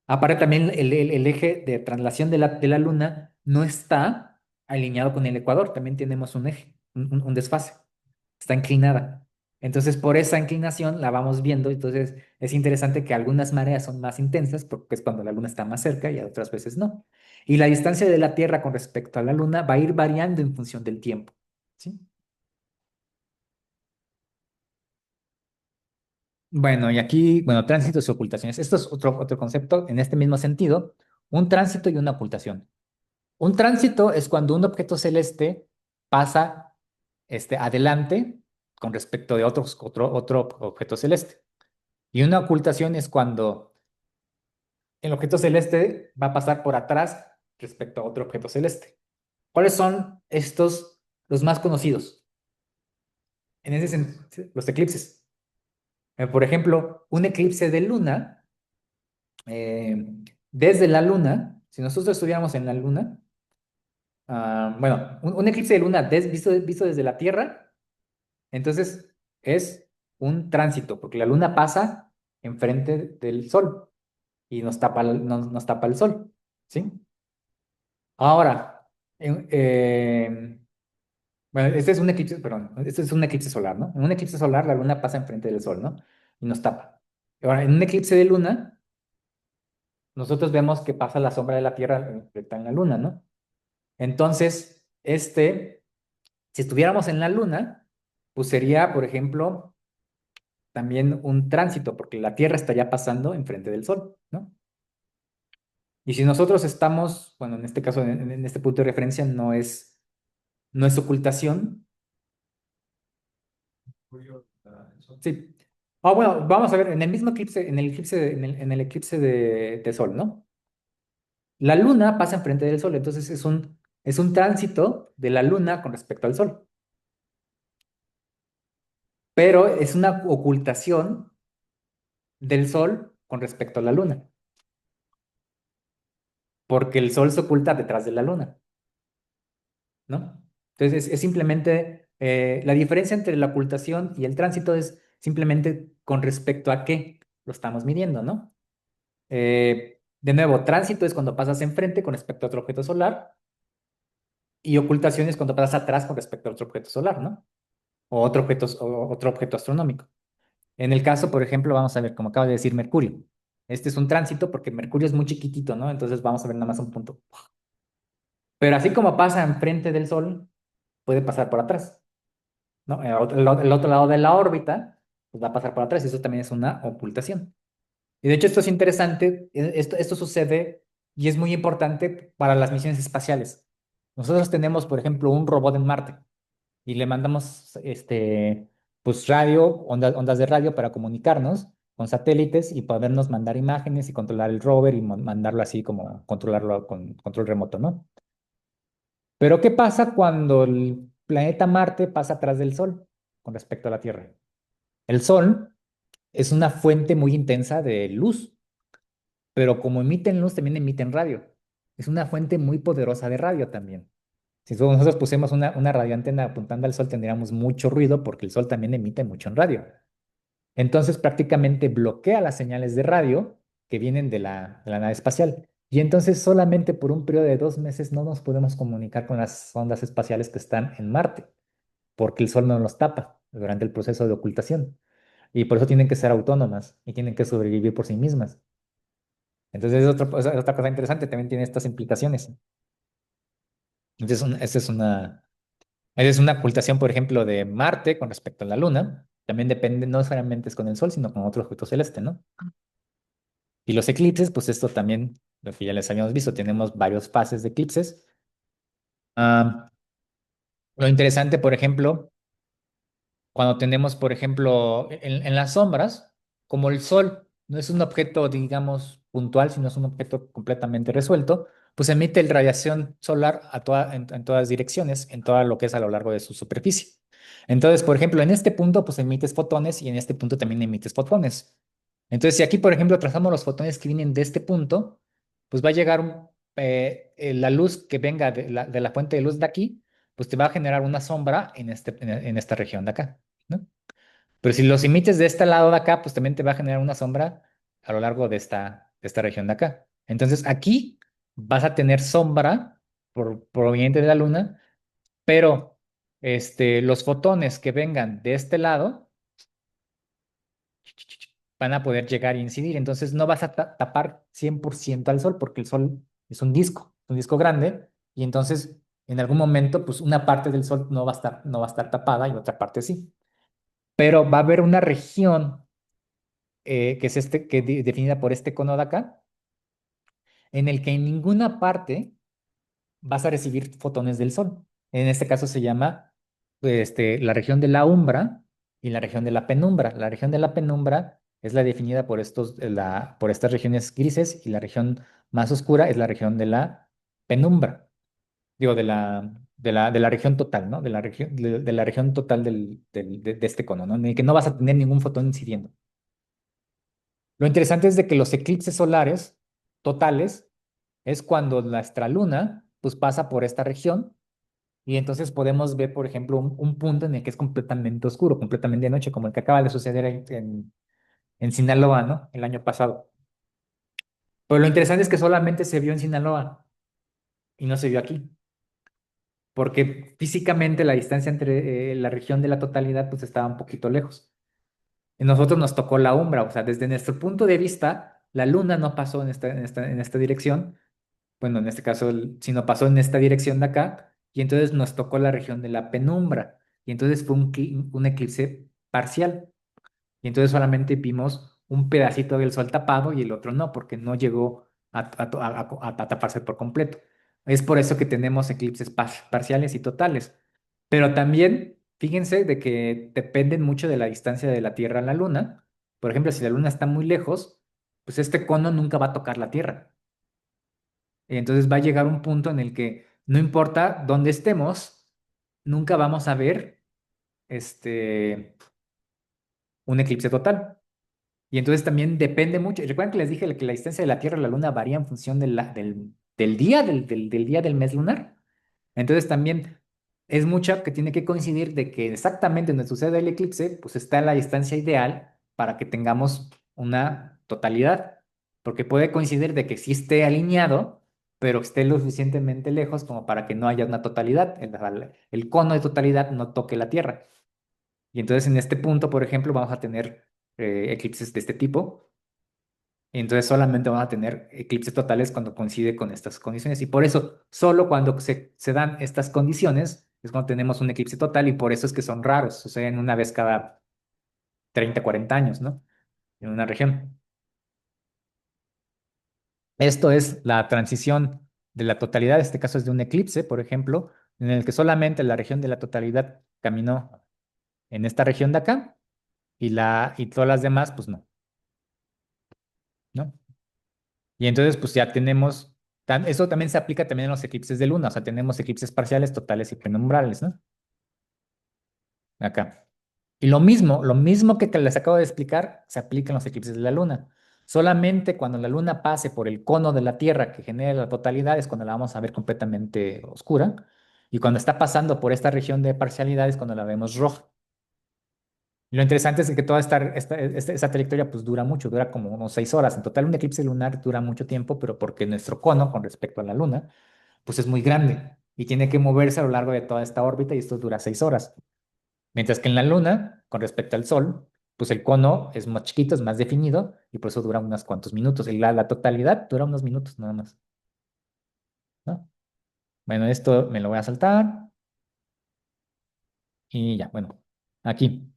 Aparte también el eje de traslación de la Luna no está alineado con el ecuador, también tenemos un eje, un desfase, está inclinada. Entonces, por esa inclinación la vamos viendo, entonces es interesante que algunas mareas son más intensas porque es cuando la Luna está más cerca y otras veces no. Y la distancia de la Tierra con respecto a la Luna va a ir variando en función del tiempo, ¿sí? Bueno, y aquí, bueno, tránsitos y ocultaciones. Esto es otro concepto en este mismo sentido, un tránsito y una ocultación. Un tránsito es cuando un objeto celeste pasa adelante con respecto de otro objeto celeste. Y una ocultación es cuando el objeto celeste va a pasar por atrás respecto a otro objeto celeste. ¿Cuáles son estos los más conocidos? En ese sentido, los eclipses. Por ejemplo, un eclipse de luna, eh, desde la luna, si nosotros estuviéramos en la luna, bueno, un eclipse de luna visto desde la Tierra. Entonces, es un tránsito, porque la luna pasa enfrente del sol y nos tapa el sol, ¿sí? Ahora, bueno, este es un eclipse, perdón, este es un eclipse solar, ¿no? En un eclipse solar la luna pasa enfrente del sol, ¿no? Y nos tapa. Ahora, en un eclipse de luna, nosotros vemos que pasa la sombra de la Tierra reflectada en la luna, ¿no? Entonces, si estuviéramos en la luna, pues sería, por ejemplo, también un tránsito, porque la Tierra estaría pasando enfrente del Sol, ¿no? Y si nosotros estamos, bueno, en este caso, en este punto de referencia, no es ocultación. Sí. Ah, bueno, vamos a ver, en el mismo eclipse, en el eclipse de Sol, ¿no? La Luna pasa enfrente del Sol, entonces es un tránsito de la Luna con respecto al Sol, pero es una ocultación del Sol con respecto a la Luna, porque el Sol se oculta detrás de la Luna. ¿No? Entonces, es simplemente la diferencia entre la ocultación y el tránsito es simplemente con respecto a qué lo estamos midiendo, ¿no? De nuevo, tránsito es cuando pasas enfrente con respecto a otro objeto solar y ocultación es cuando pasas atrás con respecto a otro objeto solar, ¿no? O otro objeto astronómico. En el caso, por ejemplo, vamos a ver, como acaba de decir, Mercurio. Este es un tránsito porque Mercurio es muy chiquitito, ¿no? Entonces vamos a ver nada más un punto. Pero así como pasa enfrente del Sol, puede pasar por atrás. ¿No? El otro lado de la órbita, pues va a pasar por atrás, y eso también es una ocultación. Y de hecho esto es interesante, esto sucede y es muy importante para las misiones espaciales. Nosotros tenemos, por ejemplo, un robot en Marte y le mandamos pues ondas de radio para comunicarnos con satélites y podernos mandar imágenes y controlar el rover y mandarlo así como controlarlo con control remoto, ¿no? Pero ¿qué pasa cuando el planeta Marte pasa atrás del Sol con respecto a la Tierra? El Sol es una fuente muy intensa de luz. pero como emiten luz, también emiten radio. Es una fuente muy poderosa de radio también. Si nosotros pusiéramos una radioantena apuntando al sol, tendríamos mucho ruido porque el sol también emite mucho en radio. Entonces prácticamente bloquea las señales de radio que vienen de la nave espacial. Y entonces solamente por un periodo de 2 meses no nos podemos comunicar con las ondas espaciales que están en Marte, porque el sol no los tapa durante el proceso de ocultación. Y por eso tienen que ser autónomas y tienen que sobrevivir por sí mismas. Entonces es otra cosa interesante, también tiene estas implicaciones. Entonces, esa es una ocultación, por ejemplo, de Marte con respecto a la Luna. También depende, no solamente es con el Sol, sino con otro objeto celeste, ¿no? Y los eclipses, pues esto también, lo que ya les habíamos visto, tenemos varias fases de eclipses. Ah, lo interesante, por ejemplo, cuando tenemos, por ejemplo, en las sombras, como el Sol no es un objeto, digamos, puntual, sino es un objeto completamente resuelto, pues emite radiación solar en todas direcciones, en todo lo que es a lo largo de su superficie. Entonces, por ejemplo, en este punto, pues emites fotones y en este punto también emites fotones. Entonces, si aquí, por ejemplo, trazamos los fotones que vienen de este punto, pues va a llegar la luz que venga de la fuente de luz de aquí, pues te va a generar una sombra en esta región de acá, ¿no? Pero si los emites de este lado de acá, pues también te va a generar una sombra a lo largo de esta región de acá. Entonces aquí vas a tener sombra proveniente de la luna, pero los fotones que vengan de este lado van a poder llegar a incidir. Entonces no vas a tapar 100% al sol porque el sol es un disco grande, y entonces en algún momento pues una parte del sol no va a estar tapada y otra parte sí. Pero va a haber una región que es definida por este cono de acá, en el que en ninguna parte vas a recibir fotones del sol. En este caso se llama la región de la umbra y la región de la penumbra. La región de la penumbra es la definida por estas regiones grises, y la región más oscura es la región de la penumbra. Digo, de la región total, ¿no? De la región total de este cono, ¿no? En el que no vas a tener ningún fotón incidiendo. Lo interesante es de que los eclipses solares totales es cuando nuestra luna pues pasa por esta región, y entonces podemos ver, por ejemplo, un punto en el que es completamente oscuro, completamente de noche, como el que acaba de suceder ahí en Sinaloa, ¿no? El año pasado. Pero lo interesante es que solamente se vio en Sinaloa y no se vio aquí, porque físicamente la distancia entre la región de la totalidad pues estaba un poquito lejos. Y nosotros nos tocó la umbra, o sea, desde nuestro punto de vista, la luna no pasó en esta dirección, bueno, en este caso, sino pasó en esta dirección de acá, y entonces nos tocó la región de la penumbra, y entonces fue un eclipse parcial, y entonces solamente vimos un pedacito del sol tapado y el otro no, porque no llegó a taparse por completo. Es por eso que tenemos eclipses parciales y totales. Pero también, fíjense de que dependen mucho de la distancia de la Tierra a la Luna. Por ejemplo, si la Luna está muy lejos, pues este cono nunca va a tocar la Tierra. Entonces va a llegar un punto en el que no importa dónde estemos, nunca vamos a ver un eclipse total. Y entonces también depende mucho. Recuerden que les dije que la distancia de la Tierra a la Luna varía en función del día, del día del mes lunar. Entonces también es mucho que tiene que coincidir de que exactamente donde sucede el eclipse, pues está la distancia ideal para que tengamos una totalidad. Porque puede coincidir de que sí esté alineado, pero esté lo suficientemente lejos como para que no haya una totalidad. El cono de totalidad no toque la Tierra. Y entonces en este punto, por ejemplo, vamos a tener eclipses de este tipo. Y entonces solamente vamos a tener eclipses totales cuando coincide con estas condiciones. Y por eso, solo cuando se dan estas condiciones, es cuando tenemos un eclipse total, y por eso es que son raros. Suceden una vez cada 30 40 años, ¿no? En una región. Esto es la transición de la totalidad. Este caso es de un eclipse, por ejemplo, en el que solamente la región de la totalidad caminó en esta región de acá, y todas las demás, pues no, ¿no? Y entonces, pues ya tenemos, eso también se aplica también en los eclipses de luna, o sea, tenemos eclipses parciales, totales y penumbrales, ¿no? Acá. Y lo mismo que les acabo de explicar, se aplica en los eclipses de la luna. Solamente cuando la luna pase por el cono de la Tierra que genera la totalidad es cuando la vamos a ver completamente oscura. Y cuando está pasando por esta región de parcialidad es cuando la vemos roja. Y lo interesante es que toda esta trayectoria pues dura mucho, dura como unos 6 horas. En total, un eclipse lunar dura mucho tiempo, pero porque nuestro cono con respecto a la luna pues es muy grande y tiene que moverse a lo largo de toda esta órbita y esto dura 6 horas. Mientras que en la luna, con respecto al Sol, pues el cono es más chiquito, es más definido y por eso dura unos cuantos minutos. Y la totalidad dura unos minutos nada más, ¿no? Bueno, esto me lo voy a saltar y ya, bueno, aquí.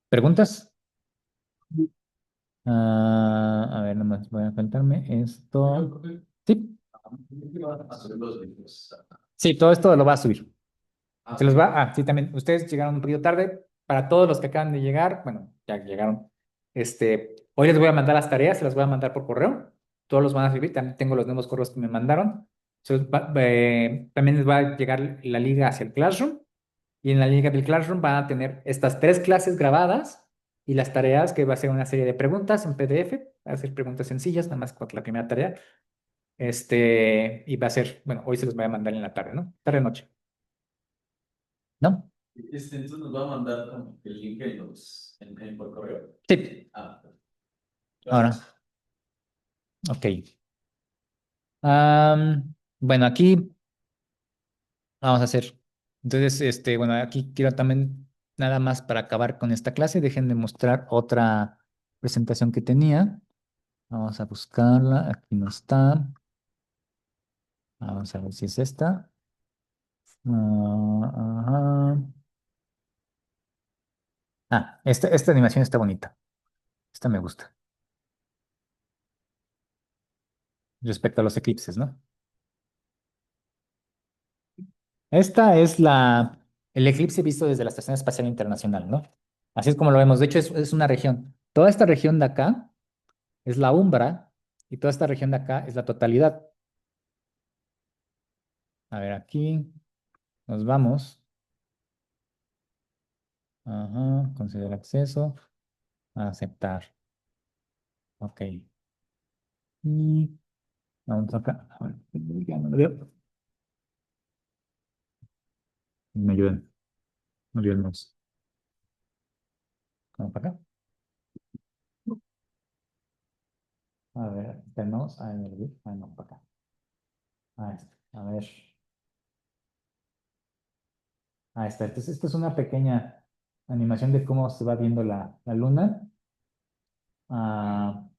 ¿Preguntas? A ver, nomás voy a contarme esto. Sí, sí, todo esto lo va a subir. Se los va, sí, también, ustedes llegaron un poquito tarde. Para todos los que acaban de llegar, bueno, ya llegaron. Hoy les voy a mandar las tareas, se las voy a mandar por correo. Todos los van a recibir. También tengo los nuevos correos que me mandaron. También les va a llegar la liga hacia el Classroom. Y en la liga del Classroom van a tener estas 3 clases grabadas y las tareas, que va a ser una serie de preguntas en PDF. Va a ser preguntas sencillas, nada más con la primera tarea. Y va a ser, bueno, hoy se los voy a mandar en la tarde, ¿no? Tarde-noche, ¿no? Entonces nos va a mandar como que el link por correo. Sí. Ah, Ahora, gracias. ok. Bueno, aquí vamos a hacer. Entonces, bueno, aquí quiero también, nada más para acabar con esta clase, dejen de mostrar otra presentación que tenía. Vamos a buscarla. Aquí no está. Vamos a ver si es esta. Ajá. Esta animación está bonita. Esta me gusta. Respecto a los eclipses, ¿no? Esta es el eclipse visto desde la Estación Espacial Internacional, ¿no? Así es como lo vemos. De hecho, es una región. Toda esta región de acá es la umbra y toda esta región de acá es la totalidad. A ver, aquí nos vamos. Ajá, conceder acceso, aceptar. Ok. Y vamos acá. A ver, ya no lo veo. Me ayudan. Me ayudan más. Vamos para acá. A ver, tenemos. A ver, no, para acá. A ver. Ahí está. Entonces, esta es una pequeña animación de cómo se va viendo la luna. Ah,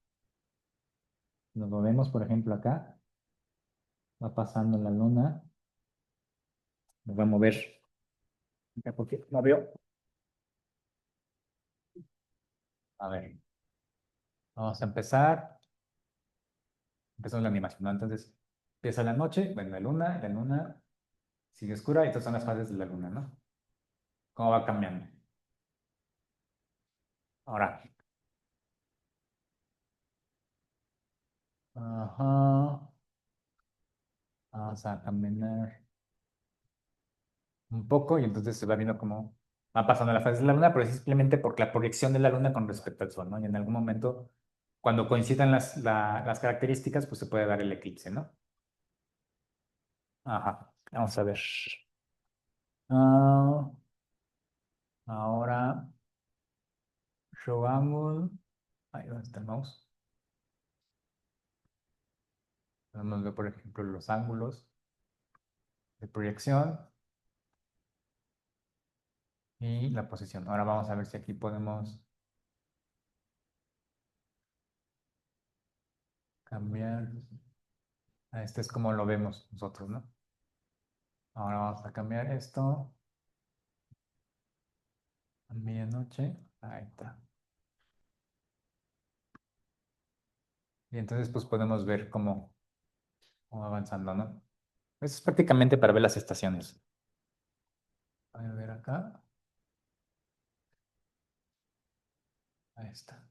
nos lo vemos, por ejemplo, acá. Va pasando la luna. Nos va a mover. Acá porque no veo. A ver, vamos a empezar. Empezamos la animación, ¿no? Entonces, empieza la noche, bueno, la luna sigue oscura y estas son las fases de la luna, ¿no? ¿Cómo va cambiando? Ahora, ajá, vamos a caminar un poco y entonces se va viendo cómo va pasando la fase de la luna, pero es simplemente por la proyección de la luna con respecto al sol, ¿no? Y en algún momento, cuando coincidan las características, pues se puede dar el eclipse, ¿no? Ajá, vamos a ver. Ah, ahora, show angle. Ahí donde está el mouse. Vamos a ver, por ejemplo, los ángulos de proyección y la posición. Ahora vamos a ver si aquí podemos cambiar. Este es como lo vemos nosotros, ¿no? Ahora vamos a cambiar esto. A medianoche. Ahí está. Y entonces pues podemos ver cómo va avanzando, ¿no? Eso es prácticamente para ver las estaciones. A ver acá. Ahí está.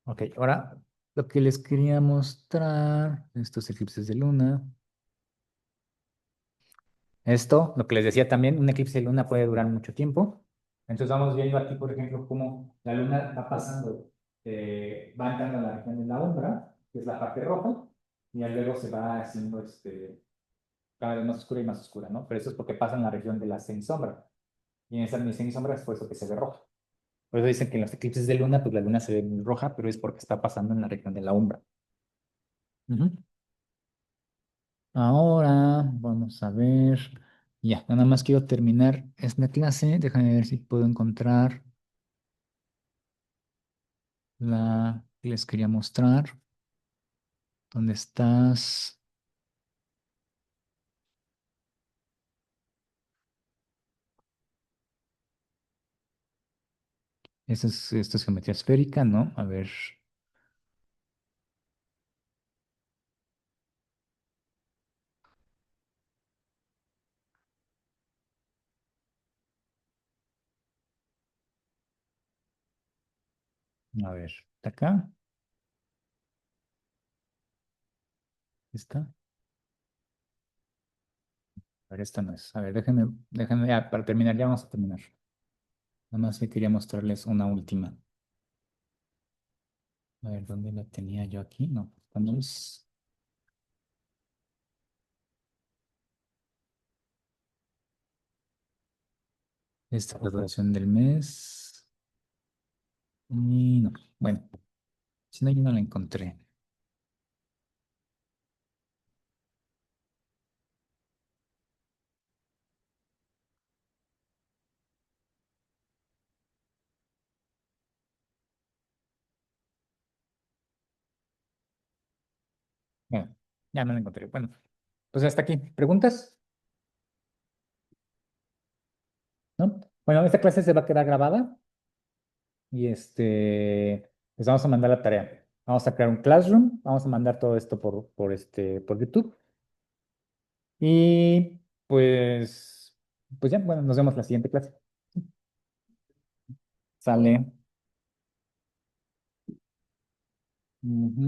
Ok, ahora lo que les quería mostrar, estos eclipses de luna. Esto, lo que les decía también, un eclipse de luna puede durar mucho tiempo. Entonces vamos viendo aquí, por ejemplo, cómo la luna va pasando, va entrando a la región de la umbra, que es la parte roja, y ya luego se va haciendo cada vez más oscura, ¿no? Pero eso es porque pasa en la región de la semisombra. Y en esa semisombra es por eso que se ve roja. Por eso dicen que en los eclipses de luna, pues la luna se ve muy roja, pero es porque está pasando en la región de la umbra. Ujú. Ahora vamos a ver. Ya, nada más quiero terminar esta clase. Déjame ver si puedo encontrar la que les quería mostrar. ¿Dónde estás? Esto es geometría esférica, ¿no? A ver. A ver. ¿Está acá? ¿Está? A ver, esta no es. A ver, déjenme, ya, para terminar, ya vamos a terminar. Nada más que quería mostrarles una última. A ver, ¿dónde la tenía yo aquí? No, esta no es. Esta es la duración del mes. Y no. Bueno, si no, yo no la encontré. Bueno, ya no la encontré. Bueno, pues hasta aquí. ¿Preguntas? ¿No? Bueno, esta clase se va a quedar grabada y les vamos a mandar la tarea. Vamos a crear un Classroom, vamos a mandar todo esto por YouTube y pues ya, bueno, nos vemos la siguiente clase. Sale. Ujú.